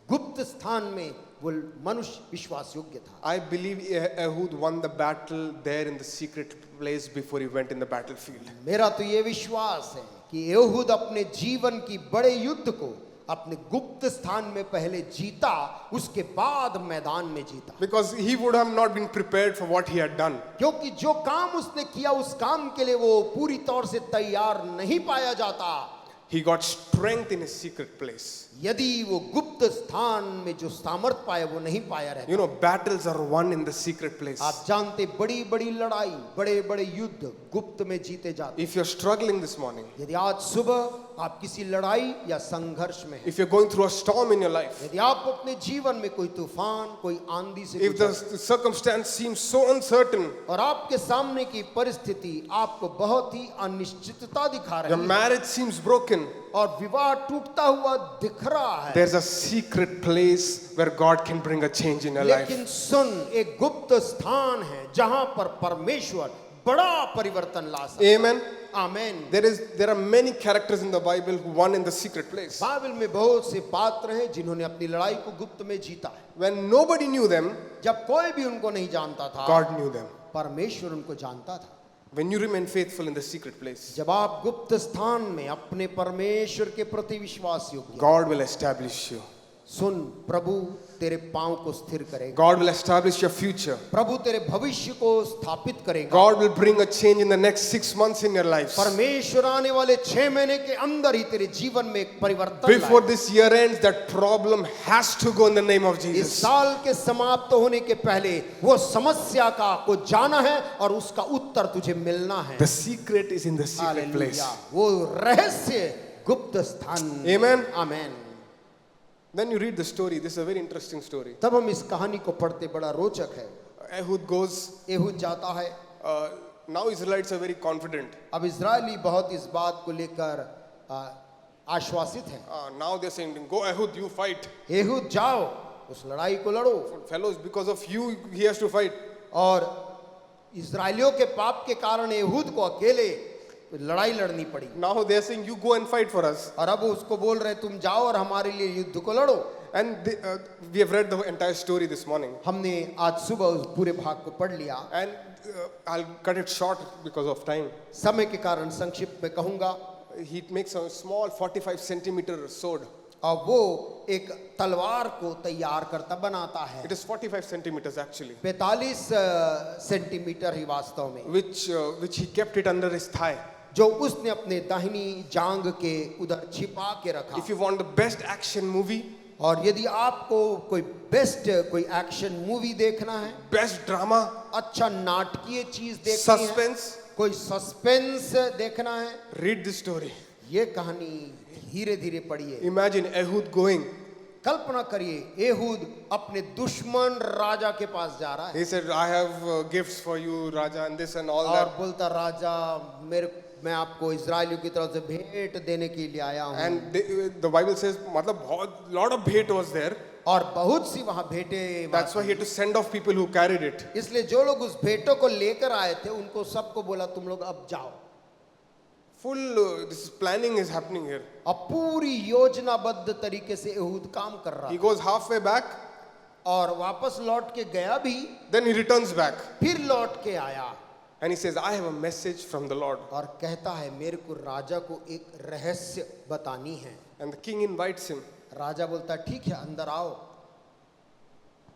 गुप्त स्थान में वो मनुष्य विश्वास योग्य था. I believe Ehud won the battle there in the secret place before he went in the battlefield. मेरा तो ये विश्वास है कि एहूद अपने जीवन की बड़े युद्ध को अपने गुप्त स्थान में पहले जीता, उसके बाद मैदान में जीता. Because he would have not been prepared for what he had done. क्योंकि जो काम उसने किया उस काम के लिए वो पूरी तौर से तैयार नहीं पाया जाता. He got strength in his secret place. यदि वो गुप्त स्थान में जो सामर्थ पाया वो नहीं पाया रहता. You know, battles are won in the secret place. आप जानते बड़ी बड़ी लड़ाई, बड़े बड़े युद्ध गुप्त में जीते जाते. If you're struggling this morning, यदि आज सुबह आप किसी लड़ाई या संघर्ष में हैं, if you're going through a storm in your life, यदि आप अपने जीवन में कोई तूफान, कोई आंधी से if the गुजर, circumstance seems so uncertain, और आपके सामने की परिस्थिति आपको बहुत ही अनिश्चितता दिखा your रही है marriage seems broken, और विवाह टूटता हुआ दिख रहा है, there's a secret place where God can bring a change in your life. लेकिन सुन, एक गुप्त स्थान है जहां पर परमेश्वर बड़ा परिवर्तन ला सकता है। Amen. Amen. There are many characters in the Bible who won in the secret place. Bible में बहुत से पात्र हैं जिन्होंने अपनी लड़ाई को गुप्त में जीता है। When nobody knew them, जब कोई भी उनको नहीं जानता था, God knew them. परमेश्वर उनको जानता था। When you remain faithful in the secret place, जब आप गुप्त स्थान में अपने परमेश्वर के प्रति विश्वास योग्य, God will establish you. सुन, प्रभु तेरे पांव को स्थिर करेगा, God will establish your future. प्रभु तेरे भविष्य को स्थापित करेगा, God will bring a change in the next 6 months in your life. परमेश्वर आने वाले 6 महीने के अंदर ही तेरे जीवन में एक परिवर्तन Before लाएगा। this year ends, that problem has to go in the name of इस Jesus. साल के समाप्त होने के पहले वो समस्या को जाना है और उसका उत्तर तुझे मिलना है। The secret is in the secret place. Hallelujah, वो रहस्य गुप्त स्थान। Amen. Amen. Then you read the story. This is a very interesting story. तब हम इस कहानी को पढ़ते, बड़ा रोचक है। Ehud goes. एहूद जाता है। Now Israelites are very confident. अब इजरायली बहुत इस बात को लेकर आश्वासित हैं। Now they're saying, "Go Ehud, you fight." Ehud जाओ, उस लड़ाई को लड़ो। Fellows, because of you, he has to fight. और इजरायलियों के पाप के कारण एहूद को अकेले लड़ाई लड़नी पड़ी। Now they're saying, "You go and fight for us." और अब उसको बोल रहे तुम जाओ और हमारे लिए युद्ध को लड़ो। And we have read the entire story this morning. हमने आज सुबह उस पूरे भाग को पढ़ लिया। And I'll cut it short because of time. समय के कारण संक्षिप्त में कहूंगा। He makes a small 45 centimeter sword. और वो एक तलवार को तैयार करता बनाता है। It is 45 centimeters actually. 45 centimetre ही वास्तव में, Which he kept it under his thigh. जो उसने अपने दाहिनी जांग के उधर छिपा के रखा। If you want the best action movie, और यदि आपको कोई बेस्ट कोई एक्शन मूवी देखना है, best drama, अच्छा नाटकीय चीज देखनी है, suspense, कोई सस्पेंस देखना है, read this story. ये कहानी धीरे धीरे पढ़िए। Imagine Ehud going. कल्पना करिए, एहूद अपने दुश्मन राजा के पास जा रहा है। He said, "I have gifts for you, Raja, and this and all और that." बोलता, राजा मैं आपको इजराइलियों की तरफ से भेंट देने के लिए आया हूँ। And the Bible says, मतलब lot of bait was there. और बहुत सी वहाँ भेंटें। That's why he had to send off people who carried it. इसलिए जो लोग उस भेंटों को लेकर आए थे उनको सबको बोला तुम लोग अब जाओ। Full this planning is happening here. अब पूरी योजनाबद्ध तरीके से एहूद काम कर रहा He है। goes halfway back, और वापस लौट के गया भी, then he returns back. फिर लौट के आया And he says, "I have a message from the Lord." और कहता है मेरे को राजा को एक रहस्य बतानी है। And the king invites him राजा बोलता ठीक है अंदर आओ।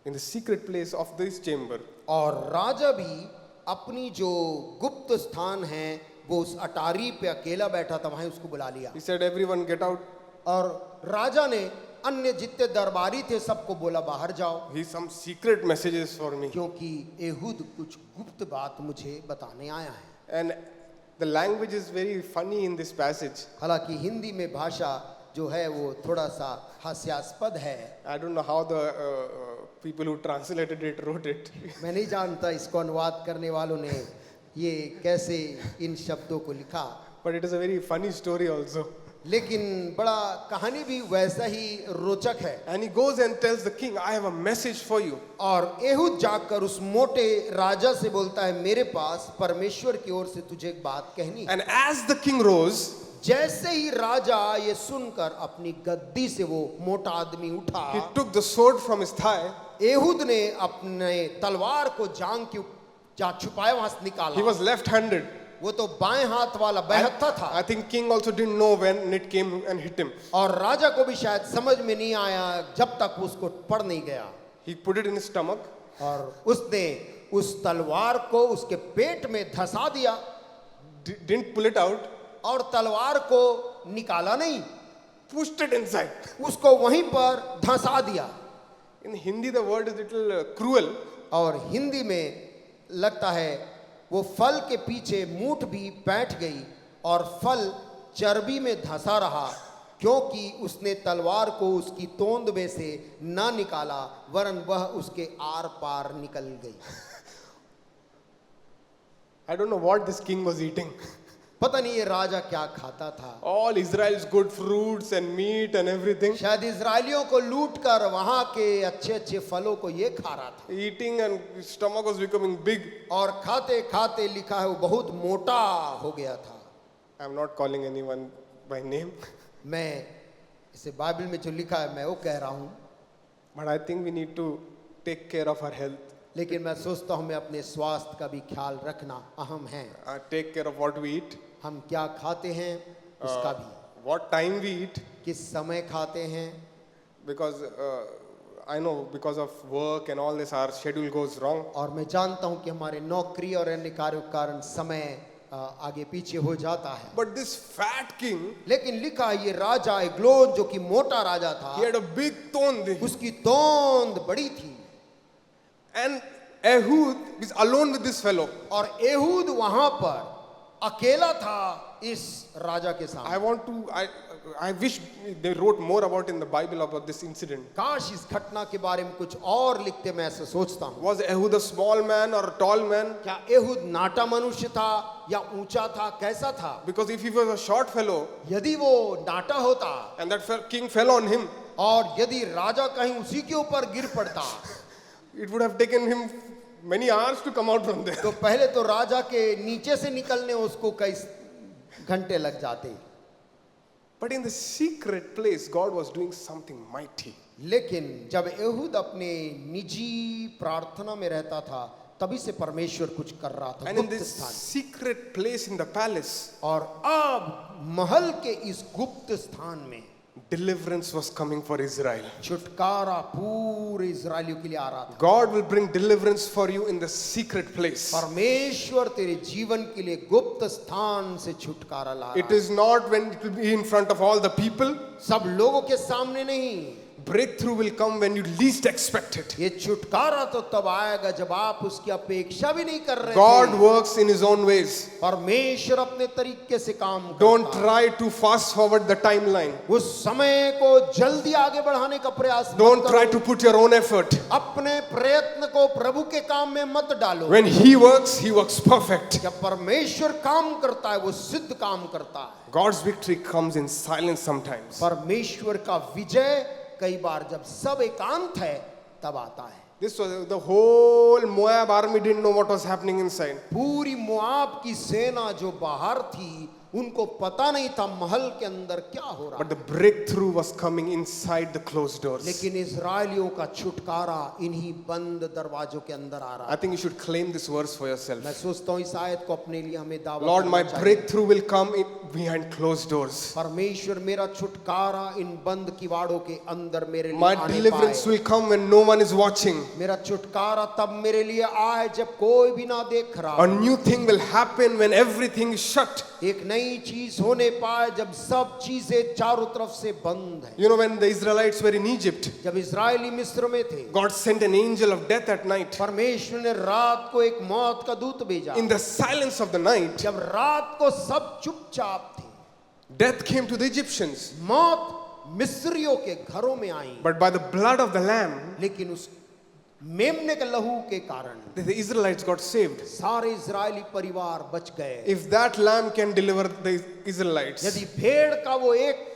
in the secret place of this chamber. और राजा भी अपनी जो गुप्त स्थान है वो उस अटारी पे अकेला बैठा था, वहीं उसको बुला लिया। He said, "Everyone get out." और राजा ने अन्य जितने दरबारी थे सबको बोला बाहर जाओ, He's some secret messages for me. क्योंकि एहूद कुछ गुप्त बात मुझे बताने आया है। And the language is very funny in this passage. हालांकि हिंदी में भाषा जो है वो थोड़ा सा हास्यास्पद है। I don't know how the people who translated it wrote it. मैं नहीं जानता इसको अनुवाद करने वालों ने ये कैसे इन शब्दों को लिखा, But it is a very funny story also. लेकिन बड़ा कहानी भी वैसा ही रोचक है। And he goes and tells the king, "I have a message for you." और एहूद जाकर उस मोटे राजा से बोलता है मेरे पास परमेश्वर की ओर से तुझे एक बात कहनी। And as the king rose, जैसे ही राजा ये सुनकर अपनी गद्दी से वो मोटा आदमी उठा, he took the sword from his thigh. Ehud ने अपने तलवार को जांग के जहाँ छुपाया वहां से निकाला। He was left-handed. वो तो बाएं हाथ वाला बहत्ता था। I think king also didn't know when it came and hit him. और राजा को भी शायद समझ में नहीं आया जब तक उसको पड़ नहीं गया। He put it in his stomach. और उसने उस तलवार को उसके पेट में धंसा दिया। Didn't pull it out. और तलवार को निकाला नहीं, Pushed it inside. उसको वहीं पर धंसा दिया। In Hindi, the word is little cruel. और हिंदी में लगता है वो फल के पीछे मूठ भी बैठ गई और फल चर्बी में धंसा रहा, क्योंकि उसने तलवार को उसकी तोंद में से न निकाला, वरन वह उसके आर पार निकल गई। I don't know what this king was eating. पता नहीं ये राजा क्या खाता था। All Israel's good fruits and meat and everything. शायद इजरायलियों को लूट कर वहां के अच्छे अच्छे फलों को ये खा रहा था, Eating and his stomach was becoming big. और खाते खाते लिखा है वो बहुत मोटा हो गया था। I'm not calling anyone by name, मैं इसे बाइबल में जो लिखा है मैं वो कह रहा हूं, but I think we need to take care of our health. लेकिन मैं सोचता हूं मैं अपने स्वास्थ्य का भी ख्याल रखना अहम है। Take care of what we eat, हम क्या खाते हैं उसका भी, what time we eat, किस समय खाते हैं, because I know because of work and all this our schedule goes wrong. और मैं जानता हूं कि हमारे नौकरी और अन्य कार्यों के कारण समय आगे पीछे हो जाता है। But this fat king, लेकिन लिखा है ये राजा एग्लोन जो कि मोटा राजा था, he had a big tond, उसकी तोंद बड़ी थी, and Ehud is alone with this fellow. और एहूद वहां पर अकेला था इस राजा के सामने। I wish they wrote more about in the Bible about this incident. काश इस घटना के बारे में कुछ और लिखते, मैं ऐसा सोचता हूँ। Was Ehud a small man or a tall man? क्या एहूद नाटा मनुष्य था या ऊंचा था, कैसा था? Because if he was a short fellow यदि वो नाटा होता and that king fell on him, और यदि राजा कहीं उसी के ऊपर गिर पड़ता, it would have taken him many hours to come out from there. तो पहले तो राजा के नीचे से निकलने उसको कई घंटे लग जाते। But in the secret place, God was doing something mighty. लेकिन जब एहूद अपने निजी प्रार्थना में रहता था, तभी से परमेश्वर कुछ कर रहा था And in गुप्त this स्थान। secret place in the palace, और अब महल के इस गुप्त स्थान में deliverance was coming for Israel. छुटकारा पूरे इजरायलियों के लिए आ रहा था। God will bring deliverance for you in the secret place. परमेश्वर तेरे जीवन के लिए गुप्त स्थान से छुटकारा ला It रहा है। is not when it will be in front of all the people. सब लोगों के सामने नहीं, Breakthrough will come when you least expect it. ये छुटकारा तो तब आएगा जब आप उसकी अपेक्षा भी नहीं कर रहे God थे। works in His own ways. परमेश्वर अपने तरीके से काम Don't करता है। try to fast forward the timeline. उस समय को जल्दी आगे बढ़ाने का प्रयास मत Don't करो। try to put your own effort. अपने प्रयत्न को प्रभु के काम में मत डालो। When He works perfect. जब परमेश्वर काम करता है वो सिद्ध काम करता है। God's victory comes in silence sometimes. परमेश्वर का विजय कई बार जब सब एकांत है तब आता है। This was the whole Moab army didn't know what was happening inside. पूरी मोआब की सेना जो बाहर थी उनको पता नहीं था महल के अंदर क्या हो रहा But है। the breakthrough was coming inside the closed doors. लेकिन इजरायलियों का छुटकारा इन्हीं बंद दरवाजों के अंदर आ रहा I है। think you should claim this verse for मैं yourself. सोचता हूँ इस आयत को अपने लिए हमें दावा Lord, करना my चाहिए। breakthrough will come behind closed doors. परमेश्वर मेरा छुटकारा इन बंद किवाड़ों के अंदर मेरे लिए My आने deliverance पाए। will come when no one is watching. मेरा छुटकारा तब मेरे लिए आए जब कोई भी ना देख रहा A हो। new thing will happen when everything is shut. एक नई चीज होने पाए जब सब चीजें चारों तरफ से बंद है। You know, when the Israelites were in Egypt, जब इजरायली मिस्र में थे, God sent an angel of death at night. परमेश्वर ने रात को एक मौत का दूत भेजा। In the silence of the night, जब रात को सब चुपचाप थे, death came to the Egyptians. मौत मिस्रियों के घरों में आई, But by the blood of the Lamb, लेकिन उस मेमने के लहू के कारण the Israelites got saved. सारे इजरायली परिवार बच गए। If that lamb can deliver the Israelites, यदि भेड़ का वो एक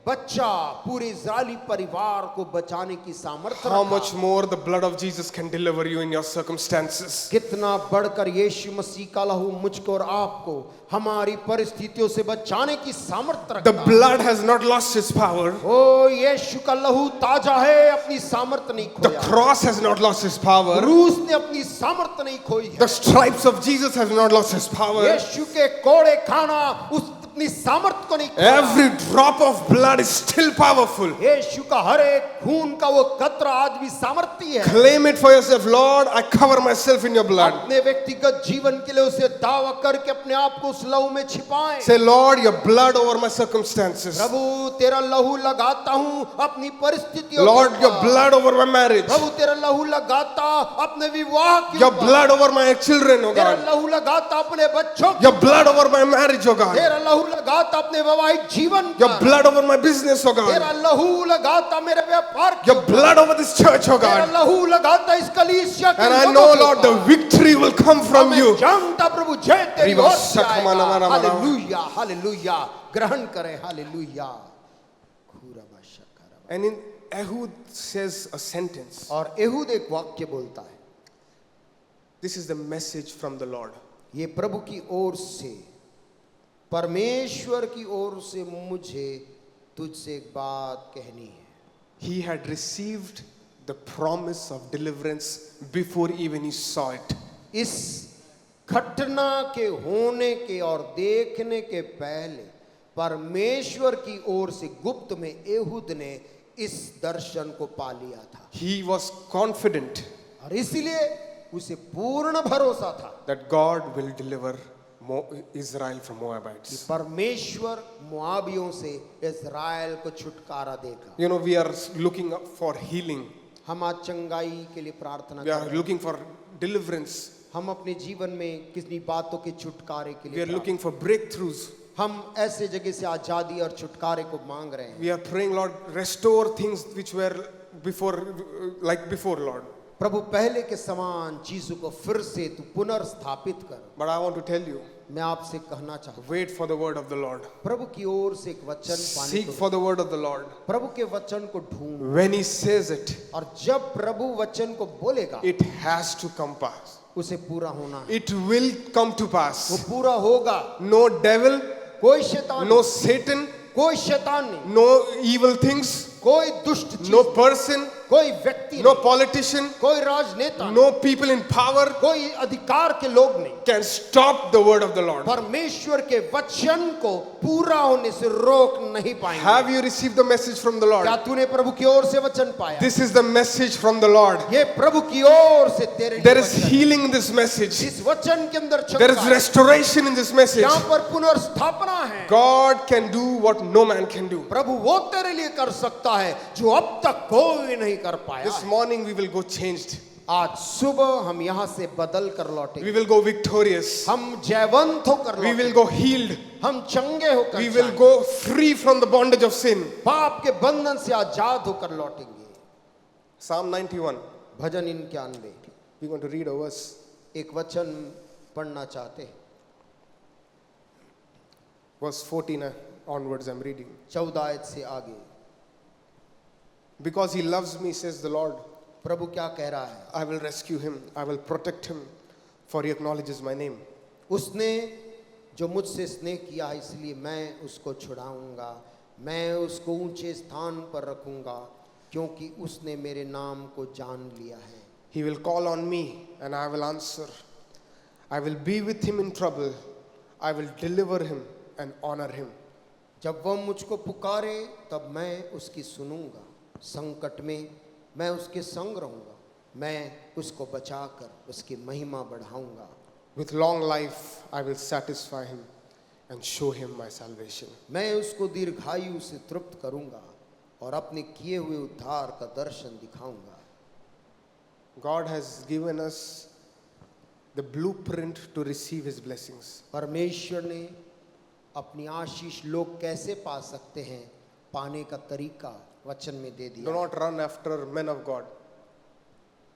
बच्चा पूरे इजरायली परिवार को बचाने की सामर्थ्य how रखा, much more the blood of Jesus can deliver you in your circumstances. कितना बढ़कर यीशु मसीह का लहू मुझको और आपको हमारी परिस्थितियों से बचाने की सामर्थ्य The रखता है। blood has not lost its power. ओ यीशु का लहू ताजा है, अपनी सामर्थ्य नहीं The खोया। cross has not lost its power. क्रूस ने अपनी सामर्थ्य नहीं खोई है। The stripes of Jesus has not lost its power. यीशु के कोड़े खाना उस अपनी सामर्थ्य को नहीं खोया। Every drop of blood is still powerful. यीशु का हर एक खून का वो कतरा आज भी सामर्थ्य है। Claim it for yourself. Lord, I cover myself in your blood. अपने व्यक्तिगत जीवन के लिए उसे दावा करके अपने आप को उस लहू में छिपाएं। Say, Lord, your blood over my circumstances. प्रभु तेरा लहू लगाता हूँ अपनी परिस्थितियों Lord, के your ऊपर। blood over my marriage. प्रभु तेरा लहू लगाता अपने विवाह के Your ऊपर। blood over my children, oh तेरा God. लहू लगाता अपने बच्चों के Your blood over my marriage, oh God. तेरा लहू लगाता अपने वैवाहिक जीवन Your पर, blood over my business, oh तेरा God. लहू लगाता मेरे व्यापार के Your blood over this church, oh तेरा God. लहू लगाता इस कलीसिया के And I लोगों know, के Lord, the ऊपर। victory will come from मैं you. जानता प्रभु जय तेरी रिवा ओर से शखमा नमा आएगा। नमा नमा। हालेलुया हालेलुया ग्रहण करें हालेलुया। खूरा शक्कर। And in Ehud says a sentence. और एहूद एक वाक्य बोलता है, This is the message from the Lord. ये प्रभु की ओर से, परमेश्वर की ओर से मुझे तुझसे एक बात कहनी है। He had received the promise of deliverance before even he saw it. इस घटना के होने के और देखने के पहले परमेश्वर की ओर से गुप्त में एहूद ने इस दर्शन को पा लिया था He was confident और इसीलिए उसे पूर्ण भरोसा था that God will deliver Israel from कि Moabites. परमेश्वर मोआबियों से इज़राइल को छुटकारा देगा। You know, we are looking up for healing. हम आज चंगाई के लिए प्रार्थना We कर are रहे हैं। looking for deliverance. हम अपने जीवन में कितनी बातों के छुटकारे के We लिए are looking for breakthroughs. हम ऐसे जगह से आजादी और छुटकारे को मांग रहे हैं। We are praying, Lord, restore things which were before, like before, Lord. प्रभु पहले के समान चीजों को फिर से तू पुनर्स्थापित कर। But I want to tell you, मैं आपसे कहना चाहता हूँ, wait for the word of the Lord. प्रभु की ओर से एक वचन पाने Seek को, for the word of the Lord. प्रभु के वचन को ढूंढ, When he says it, और जब प्रभु वचन को बोलेगा it has to come pass. उसे पूरा होना है। It will come to वो pass. पूरा होगा। No devil, कोई शैतान no नहीं, Satan, कोई शैतान नहीं, no evil things, कोई दुष्ट चीज, no person, कोई व्यक्ति no नहीं, politician, कोई राजनेता नहीं, no people in power कोई अधिकार के लोग नहीं can stop the word of the Lord. परमेश्वर के वचन को पूरा होने से रोक नहीं पाएंगे। Have you received the message from the Lord? क्या तूने प्रभु की ओर से वचन पाया? This is the message from the Lord. ये प्रभु की ओर से तेरे लिए There is वचन है। healing in this message. इस वचन के अंदर There is चमत्कार है। restoration in this message. यहाँ पर पुनर्स्थापना है। God can do what no man can do. प्रभु वो तेरे लिए कर सकता है जो अब तक कोई नहीं कर पाया This है। morning we will go changed. आज सुबह हम यहाँ से बदल कर We लौटेंगे। will go victorious. हम जयवंत होकर We will लौटेंगे। go healed. हम चंगे होकर We will जाएंगे। go free from the bondage of sin. पाप के बंधन से आजाद होकर लौटेंगे। Psalm 91. Bhajan 91 We're going to read a verse. एक वचन पढ़ना चाहते हैं। Verse 14 onwards I'm reading. 14 आयत से आगे Because he loves me, says the Lord, प्रभु क्या कह रहा है? I will rescue him. I will protect him, for he acknowledges my name. उसने जो मुझसे स्नेह किया है इसलिए मैं उसको छुड़ाऊंगा, मैं उसको ऊंचे स्थान पर रखूंगा क्योंकि उसने मेरे नाम को जान लिया है। He will call on me and I will answer. I will be with him in trouble. I will deliver him and honor him. जब वह मुझको पुकारे तब मैं उसकी सुनूंगा, संकट में मैं उसके संग रहूंगा, मैं उसको बचाकर उसकी महिमा बढ़ाऊंगा। With long life I will satisfy him and show him my salvation. मैं उसको दीर्घायु से तृप्त करूंगा और अपने किए हुए उद्धार का दर्शन दिखाऊंगा। God has given us the blueprint to receive his blessings. परमेश्वर ने अपनी आशीष लोग कैसे पा सकते हैं पाने का तरीका वचन में दे Do दिया। not run after men of God.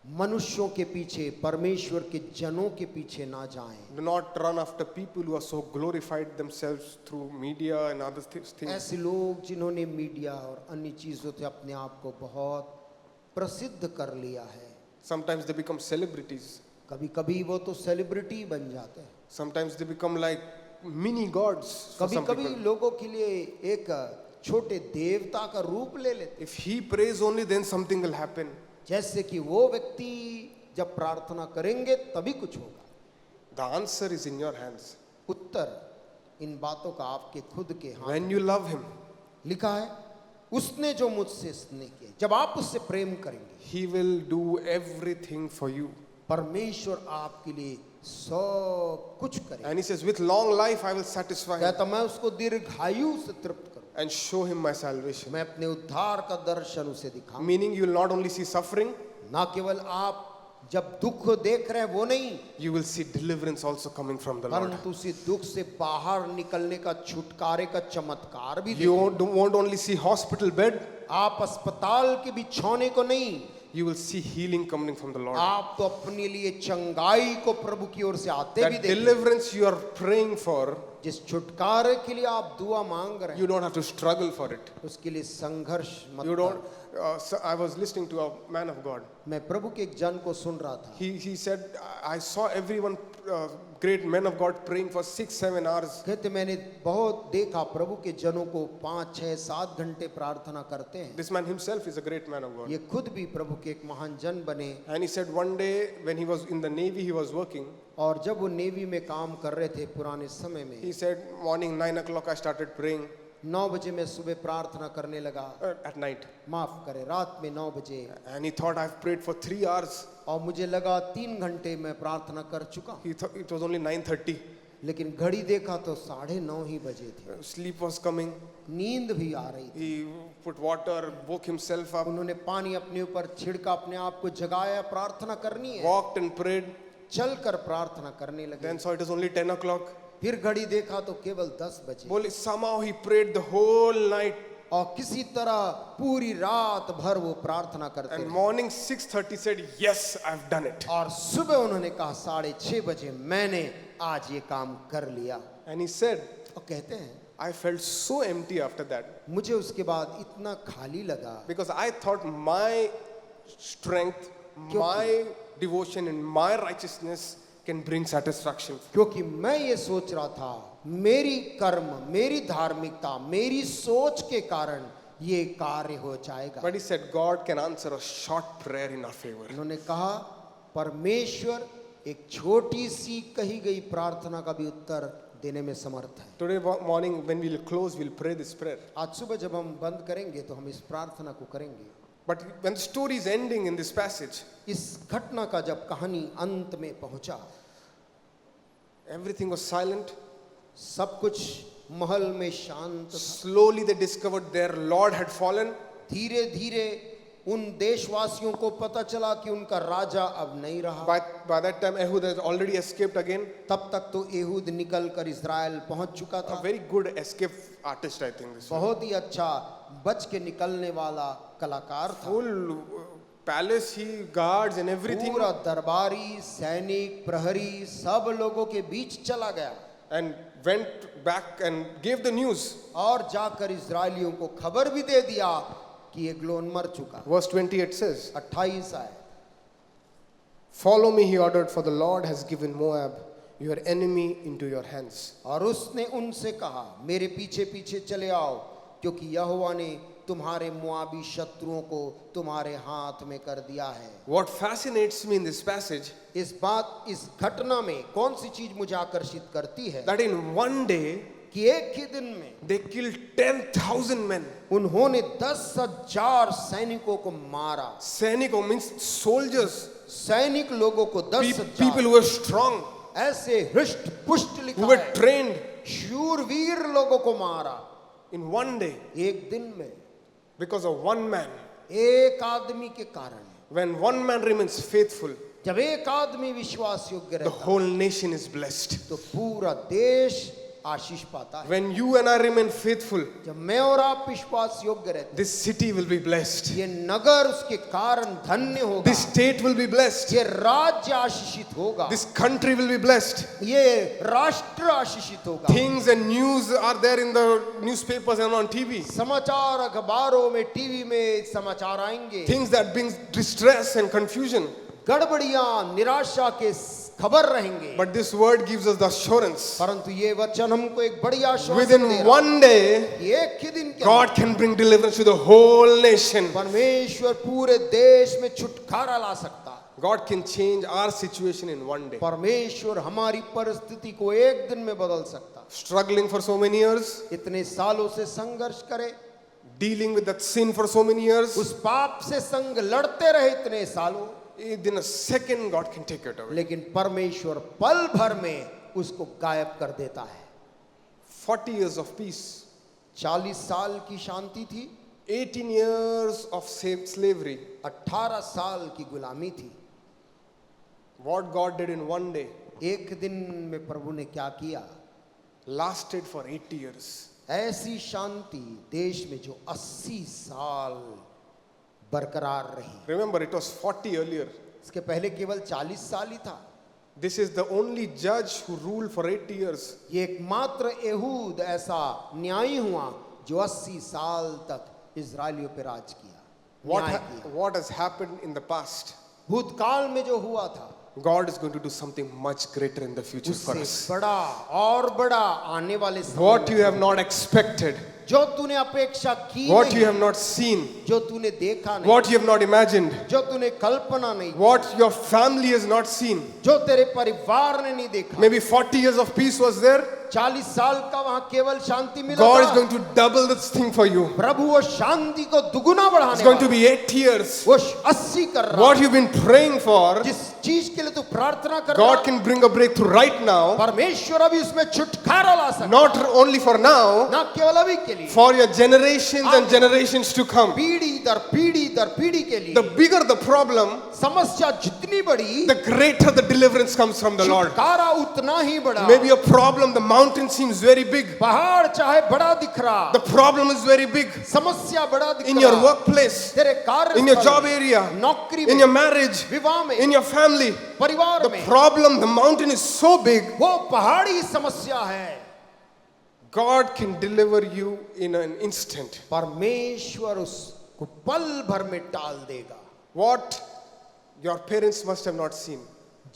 मनुष्यों के पीछे, परमेश्वर के जनों के पीछे ना जाएं। Do not run after people who are so glorified themselves through media and other things. ऐसे लोग जिन्होंने मीडिया और अन्य चीजों से अपने आप को बहुत प्रसिद्ध कर लिया है। Sometimes they become celebrities. कभी कभी वो तो सेलिब्रिटी बन जाते हैं। Sometimes they become like mini gods for कभी some कभी people. लोगों के लिए एक छोटे देवता का रूप ले लेते। If he prays only, then something will happen. जैसे कि वो व्यक्ति जब प्रार्थना करेंगे तभी कुछ होगा। The answer is in your hands. उत्तर इन बातों का आपके खुद के हाथ। When you love him, लिखा है उसने जो मुझसे स्नेह किया, जब आप उससे प्रेम करेंगे he will do everything for you. परमेश्वर आपके लिए सब कुछ करेगा। And he says, with long life I will satisfy him कहता मैं उसको दीर्घायु से तृप्त करूं, and show him my salvation. मैं अपने उद्धार का दर्शन उसे दिखाऊं। Meaning you will not only see suffering, ना केवल आप जब दुख देख रहे हैं वो नहीं, you will see deliverance also coming from the Lord. परंतु उसी दुख से बाहर निकलने का, छुटकारे का चमत्कार भी You देखेंगे। won't only see hospital bed, आप अस्पताल के बिछौने को नहीं, you will see healing coming from the Lord. आप तो अपने लिए चंगाई को प्रभु की ओर से आते भी That देखेंगे। deliverance you are praying for, जिस छुटकारे के लिए आप दुआ मांग रहे you हैं, don't have to struggle for it. उसके लिए संघर्ष मत You don't. करो। So I was listening to a man of God. मैं प्रभु के एक जन को सुन रहा था। He said, I saw everyone, great men of God, praying for 6-7 hours. कहते मैंने बहुत देखा प्रभु के जनों को 5, 6, 7 घंटे प्रार्थना करते हैं। This man himself is a great man of God. ये खुद भी प्रभु के एक महान जन बने। And he said one day when he was in the Navy, he was working. और जब वो नेवी में काम कर रहे थे पुराने समय में, He said, morning 9 o'clock I started praying 9 बजे मैं सुबह प्रार्थना करने लगा, at night. माफ करे रात में 9 बजे, And he thought I've prayed for 3 hours. और मुझे लगा 3 घंटे मैं प्रार्थना कर चुका। He thought it was only 9:30. लेकिन घड़ी देखा तो 9:30 ही बजे थे। Sleep was coming. नींद भी आ रही थी। He put water, woke himself up, उन्होंने पानी अपने ऊपर छिड़का, अपने आप को जगाया, प्रार्थना करनी है। walked and prayed. चलकर प्रार्थना करने लगे। Then saw it was only 10 o'clock. फिर घड़ी देखा तो केवल 10 बजे। Well, somehow he prayed the whole night. और किसी तरह पूरी रात भर वो प्रार्थना करते And रहे। morning 6:30 said, yes, I've done it. और सुबह उन्होंने कहा 6:30 बजे मैंने आज ये काम कर लिया। And he said, और कहते हैं I felt so empty after that मुझे उसके बाद इतना खाली लगा, because I thought my strength, my devotion, and my righteousness can bring satisfaction. क्योंकि मैं ये सोच रहा था मेरी कर्म, मेरी धार्मिकता, मेरी सोच के कारण ये कार्य हो जाएगा। But he said, God can answer a short prayer in our favor. उन्होंने कहा परमेश्वर एक छोटी सी कही गई प्रार्थना का भी उत्तर देने में समर्थ है। Today morning, when we'll close, we'll pray this prayer. आज सुबह जब हम बंद करेंगे तो हम इस प्रार्थना को करेंगे। But when the story is ending in this passage, इस घटना का जब कहानी अंत में पहुंचा, everything was silent. सब कुछ महल में शांत था। Slowly they discovered their Lord had fallen. धीरे धीरे उन देशवासियों को पता चला कि उनका राजा अब नहीं रहा। By that time, Ehud had already escaped again. तब तक तो एहूद निकल कर इस्राएल पहुंच चुका A था। very good escape artist, I think. This बहुत ही अच्छा बच के निकलने वाला कलाकार था। full palace, he guards and everything, पूरा दरबारी, सैनिक, प्रहरी सब लोगों के बीच चला गया and went back and gave the news. और जाकर इस्राएलियों को खबर भी दे दिया कि एग्लोन मर चुका। Verse 28 says, 28 आए, follow me, he ordered, for the Lord has given Moab, your enemy, into your hands. और उसने उनसे कहा मेरे पीछे पीछे चले आओ, क्योंकि यहोवा ने तुम्हारे मुआबी शत्रुओं को तुम्हारे हाथ में कर दिया है। What fascinates me in this passage, इस घटना में कौन सी चीज मुझे आकर्षित करती है that in one day कि एक ही दिन में they killed 10,000 men. उन्होंने 10,000 सैनिकों को मारा। Sainiko means soldiers, सैनिक लोगों को people 10,000 who were strong, ऐसे हृष्ट पुष्ट who लिखा were है, trained, शूरवीर लोगों को मारा in one day, एक दिन में, because of one man. एक आदमी के कारण। When one man remains faithful, जब एक आदमी विश्वास योग्य the रहता whole nation is blessed. तो पूरा देश आशीष पाता है। When you and I remain faithful, जब मैं और आप विश्वास योग्य रहते this city will be blessed. ये नगर उसके कारण धन्य होगा, This state will be blessed. ये राज्य आशीषित होगा, This country will be blessed. ये राष्ट्र आशीषित होगा। Things and news are there in the newspapers and on TV. समाचार अखबारों में, टीवी में समाचार आएंगे, Things that brings distress and confusion. गड़बड़ियां, निराशा के खबर रहेंगे। But this word gives us the assurance. परंतु ये वचन हमको एक बड़ी आश्वासन दे Within रहा है one day, कि एक ही दिन के God can bring deliverance to the whole nation. परमेश्वर पूरे देश में छुटकारा ला सकता है। God can change our situation in one day. परमेश्वर हमारी परिस्थिति को एक दिन में बदल सकता है। Struggling for so many years, इतने सालों से संघर्ष करे, dealing with that sin for so many years, उस पाप से संग लड़ते रहे इतने सालों, in a second God can take it away. लेकिन परमेश्वर पल भर में उसको गायब कर देता है। 40 years of peace, 40 साल की शांति थी, 18 years of slavery, 18 साल की गुलामी थी, What God did in one day एक दिन में प्रभु ने क्या किया, lasted for 80 years. ऐसी शांति देश में जो 80 साल बरकरार रही। Remember, it was 40 earlier. इसके पहले केवल 40 साल ही था। This is the only judge who ruled for 80 years. ये एकमात्र एहूद ऐसा न्यायी हुआ जो 80 साल तक इजरायलियों पे राज किया, न्याय किया। What has happened in the past? भूतकाल में जो हुआ था, God is going to do something much greater in the future for उससे us. बड़ा और बड़ा आने वाले समय What में you have not expected, जो तूने अपेक्षा की what नहीं, you have not seen, जो तूने देखा नहीं, what you have not imagined, जो तूने कल्पना नहीं, what your family has not seen. जो तेरे परिवार ने नहीं देखा। Maybe 40 years of peace was there. 40 साल का वहां केवल शांति मिला God is था। going to double this thing for you. प्रभु वो शांति को दुगुना It's बढ़ाने going to वाला, be 8 years. वो 80 कर रहा What है। you've been praying for, जिस चीज के लिए तू प्रार्थना कर रहा God है, can bring a breakthrough right now. परमेश्वर अभी उसमें छुटकारा ला सकता Not only for now, है, ना केवल अभी के लिए, for your generations and generations to come. पीढ़ी दर पीढ़ी दर पीढ़ी के लिए। The bigger the problem, समस्या जितनी बड़ी, the greater the deliverance comes from the Lord. छुटकारा उतना ही बड़ा। Maybe a problem, the mountain seems very big. पहाड़ चाहे बड़ा दिख रहा, The problem is very big. समस्या बड़ा दिख In your रहा, workplace, तेरे कार्य in your स्थल job में, area, नौकरी in में, your marriage, विवाह में, in your family. परिवार The में, problem, the mountain is so big, वो पहाड़ी समस्या है। God can deliver you in an instant. परमेश्वर उसको पल भर में टाल देगा। What your parents must have not seen,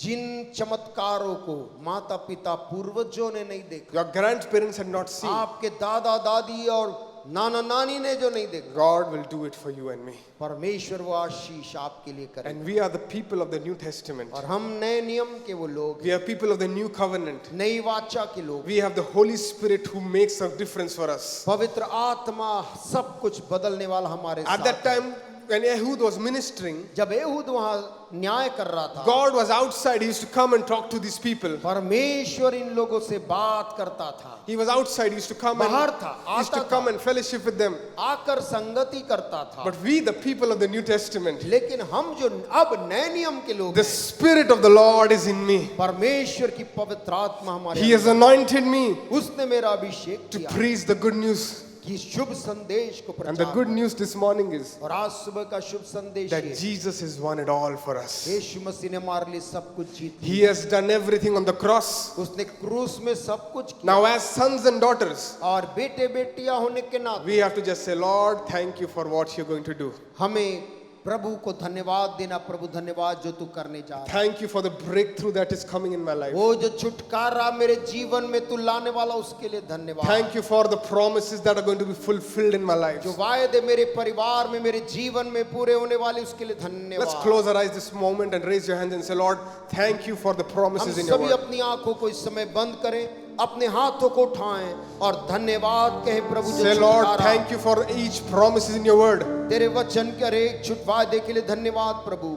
जिन चमत्कारों को माता पिता पूर्वजों ने नहीं देखा, your grandparents had not seen, आपके दादा दादी और नाना नानी ने जो नहीं देखा, God will do it for you and me. परमेश्वर वो आशीष आपके लिए करे। And we are the people of the New Testament. और हम नए नियम के वो लोग, We are people of the new covenant. नई वाचा के लोग, We have the Holy Spirit who makes a difference for us. पवित्र आत्मा सब कुछ बदलने वाला हमारे At साथ that है। time, when Ehud was ministering, जब एहूद वहां न्याय कर रहा था, God was outside. He used to come and talk to these people. परमेश्वर इन लोगों से बात करता था, He was outside. He used to come बाहर and था, he used to आता come था, and fellowship with them. आकर संगति करता था। But we, the people of the New Testament, लेकिन हम जो अब नए नियम के लोग the हैं, Spirit of the Lord is in me. परमेश्वर की पवित्र आत्मा हमारे He has anointed me अंदर, उसने मेरा अभिषेक to किया preach the good news. कि शुभ संदेश को And the प्रचार good करें। news this morning is और आज सुबह का शुभ संदेश that ये, Jesus has won it all for us. यीशु मसीह ने हमारे लिए सब कुछ जीत He लिया। has done everything on the cross. उसने क्रूस में सब कुछ किया। Now, as sons and daughters, और बेटे बेटियां होने के नाते we have to just say, Lord, thank you for what you're going to do. हमें प्रभु को धन्यवाद देना, प्रभु धन्यवाद जो तू करने जा रहा है। Thank you for the breakthrough that is coming in my life. वो जो छुटकारा मेरे जीवन में तू लाने वाला, उसके लिए धन्यवाद। Thank you for the promises that are going to be fulfilled in my life. जो वायदे मेरे परिवार में, मेरे जीवन में पूरे होने वाले, उसके लिए धन्यवाद। Let's close our eyes this moment and raise your hands and say, Lord, thank you for the हम promises in your सभी word. अपनी आंखों को इस समय बंद करें, अपने हाथों को उठाएं और धन्यवाद कहें प्रभु जो Say, Lord, छुटकारा, thank you for each promises in your word. तेरे वचन के हर एक छुट वायदे के लिए धन्यवाद प्रभु।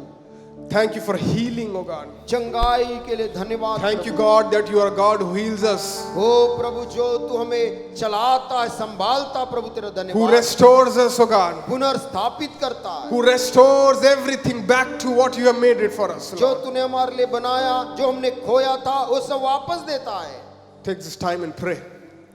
Thank you for healing, oh God. चंगाई के लिए धन्यवाद Thank you, Prabhu. God, that you are a God who heals us, ओ प्रभु जो तू हमें चलाता है, संभालता, प्रभु तेरा who धन्यवाद। restores us, oh God, पुनर्स्थापित करता है, who restores everything back to what you have made it for us. जो Lord. तूने हमारे लिए बनाया, जो हमने खोया था, वो सब वापस देता है। Take this time and pray.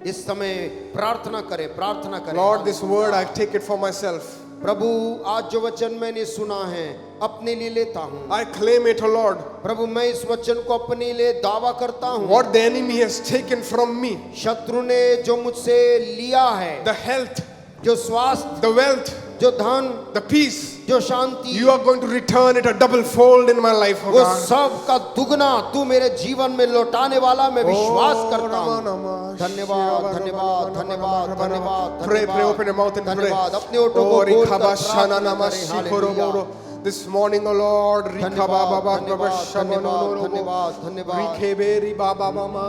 इस समय प्रार्थना करें, प्रार्थना करें। Lord, this word, I take it for myself. प्रभु आज जो वचन मैंने सुना है अपने लिए लेता हूँ। I claim it, oh Lord. प्रभु मैं इस वचन को अपने लिए दावा करता हूँ। What the enemy has taken from me, शत्रु ने जो मुझसे लिया है, the health, जो स्वास्थ्य, the wealth, जो धन, the peace, जो शांति, you are going to return it a double fold in my life, oh वो God. सब का दुगना तू मेरे जीवन में लौटाने वाला मैं विश्वास करता हूँ। धन्यवाद धन्यवाद धन्यवाद धन्यवाद Pray, pray, open your mouth and pray. धन्यवाद। अपने ओठों को Oh, खोलकर Rikabashana प्रार्थना Nama करें। Shikoro hallelujah. Moro. This morning, oh Lord, धन्यवाद Rikababa धन्यवाद धन्यवाद धन्यवाद धन्यवाद। Rikeberi Baba Mama.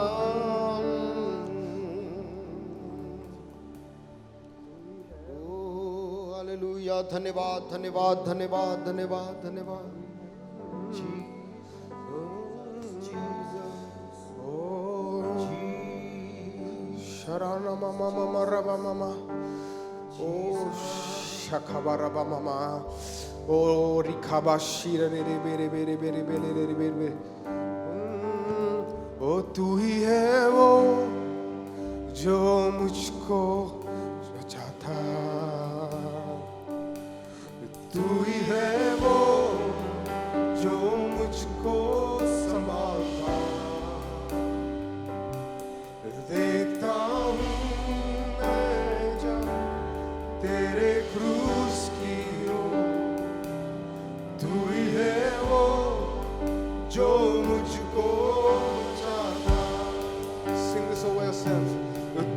ओ हालेलुया। धन्यवाद धन्यवाद धन्यवाद धन्यवाद धन्यवाद। Sharana Mama Mama Raba Mama. Oh, Shakabara Mama. Oh, Rikabashira रे बेरे बेरे बेरे बेरे बेरे बेरे ओ तू ही है वो जो मुझको चाहता, तू ही है वो जो मुझको संभालता, देखता हूँ मैं जब तेरे क्रूस की ओर, तू ही है वो जो मुझको चाहता। Sing this over yourself.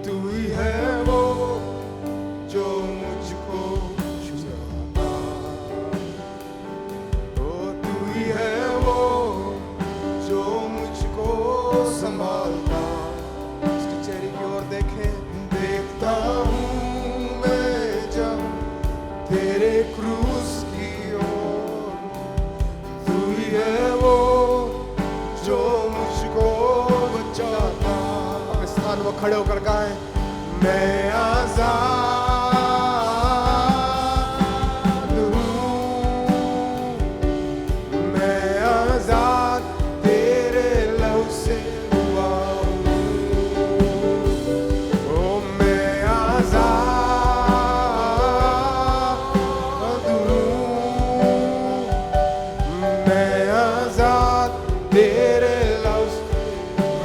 तू ही है वो जो मुझको चाहता, ओ तू ही है वो जो मुझको संभालता। उसके चेहरे की ओर देखें, देखता हूँ मैं जब तेरे क्रूस की ओर, तू ही है वो जो मुझको बचाता। अपने स्थान में खड़े होकर गाएं, मैं आजाद हूँ, मैं आजाद तेरे लहू से हुआ हूँ, ओ मैं आजाद हूँ, मैं आजाद तेरे लहू से,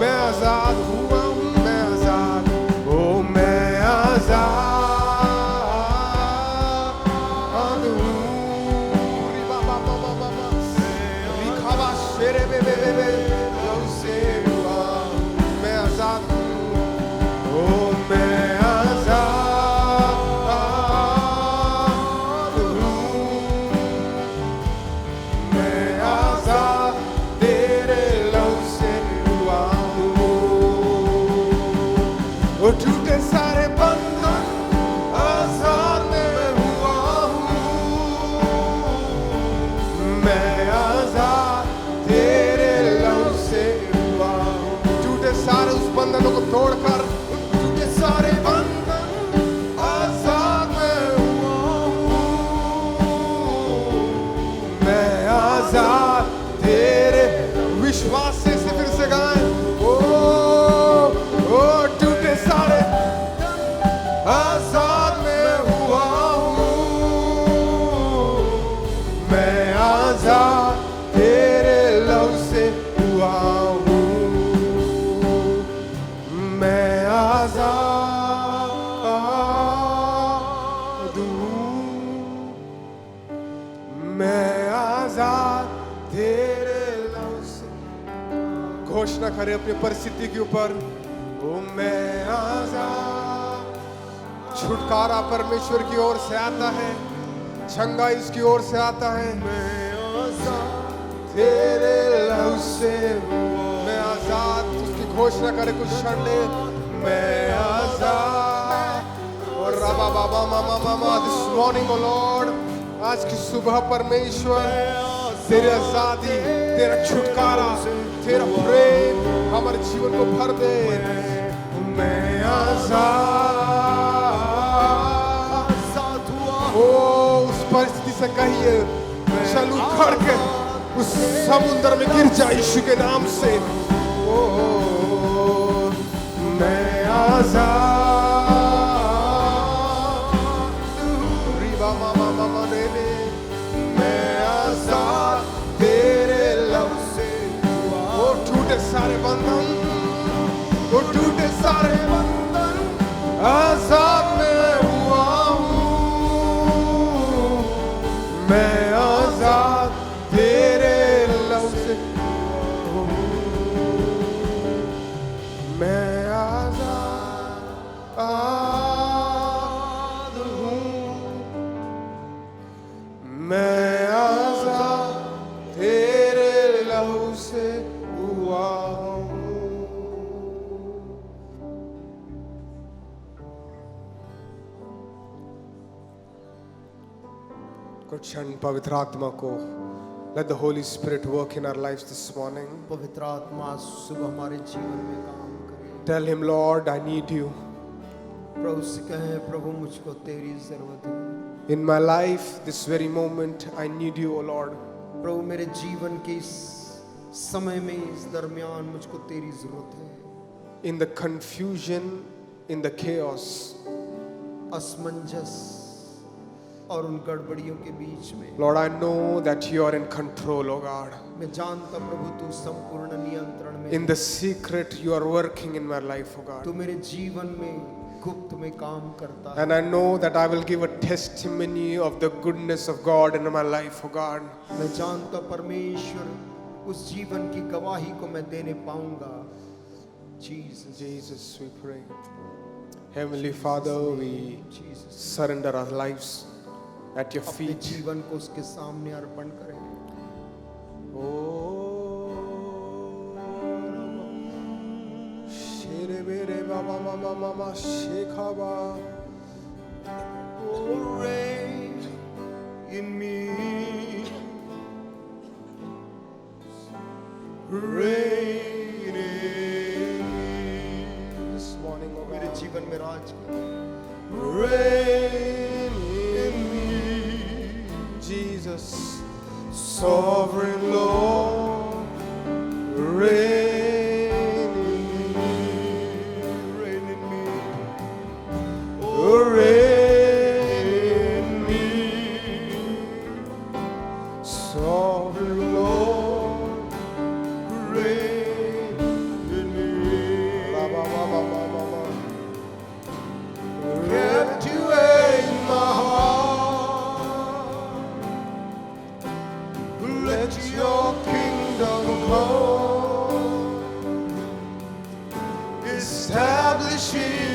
मैं आजाद हुआ हूँ, मैं आजाद, ओ मैं आजाद हूँ। रिबा बा बा बा बा बा, रिखाबा शेरे बे बे बे बे, लहू से हुआ हूँ, मैं आजाद हूँ, ओ मैं आजाद हूँ, मैं आजाद तेरे लहू से हुआ हूँ। ओ टूटे सारे बंधन आजाद मैं हुआ हूँ, मैं आजाद तेरे लहू से हुआ हूँ। टूटे सारे उस बंधनों को तोड़कर, टूटे सारे बंधन आजाद मैं हुआ हूँ, मैं आजाद तेरे, विश्वास से फिर से गाएं, ओ टूटे सारे आजाद मैं हुआ हूँ, मैं आजाद तेरे लहू से हुआ हूँ, मैं आजाद हूँ, मैं आजाद तेरे लहू से। घोषणा करें अपनी परिस्थिति के ऊपर, ओ मैं आजाद। छुटकारा परमेश्वर की ओर से आता है, छंगा इसकी ओर से आता है। मैं आजाद तेरे लहू से, मैं आजाद। उसकी घोषणा करे कुछ क्षण ले, मैं आजाद। और रबा बाबा मामा मामा, दिस मॉर्निंग ओ लॉर्ड, आज की सुबह परमेश्वर तेरी आजादी, तेरा छुटकारा, तेरा प्रेम हमारे जीवन को भर दे। मैं आजाद हुआ। ओ उस परिस्थिति से कहिए, चल उखड़ के उस समुद्र में गिर जा यीशु के नाम से। ओ मैं आजाद, रीबा मामा मामा ने, मैं आजाद तेरे लहू से। वो टूटे सारे बंधन, वो टूटे सारे बंधन आजाद मैं हुआ हूँ, मैं आजाद तेरे लहू से। मैं आजाद हूँ, मैं आजाद तेरे लहू से हुआ हूँ। कुछ क्षण पवित्र आत्मा को, let the Holy Spirit work in our lives this morning. पवित्र आत्मा सुबह हमारे जीवन में काम करे। Tell him, Lord, I need you. प्रभु से कहें, प्रभु मुझको तेरी जरूरत है। In my life, this very moment, I need you, O Lord. प्रभु मेरे जीवन के इस समय में, इस दरमियान मुझको तेरी जरूरत है। In the confusion, in the chaos, असमंजस और उन गड़बड़ियों के बीच में, Lord, I know that you are in control, O God. मैं जानता प्रभु तू संपूर्ण नियंत्रण में In the secret, you are working in my life, O तू God. मेरे जीवन में गुप्त में काम करता है। And I know that I will give a testimony of the goodness of God in my life, O God. मैं जानता परमेश्वर उस जीवन की गवाही को मैं देने पाऊंगा। Jesus, Jesus, we pray. Heavenly Father, we Jesus, surrender our lives at your अपने feet. जीवन को उसके सामने अर्पण करें। Oh, reign in me, reign in me, This morning, O मेरे God. जीवन में राज कर। Reign in me, Jesus, sovereign Lord, reign in me, reign in me, oh, reign in me, sovereign Lord, reign in me. ba ba ba ba ba ba ba. Kept you in my heart. Let your kingdom come, Establish it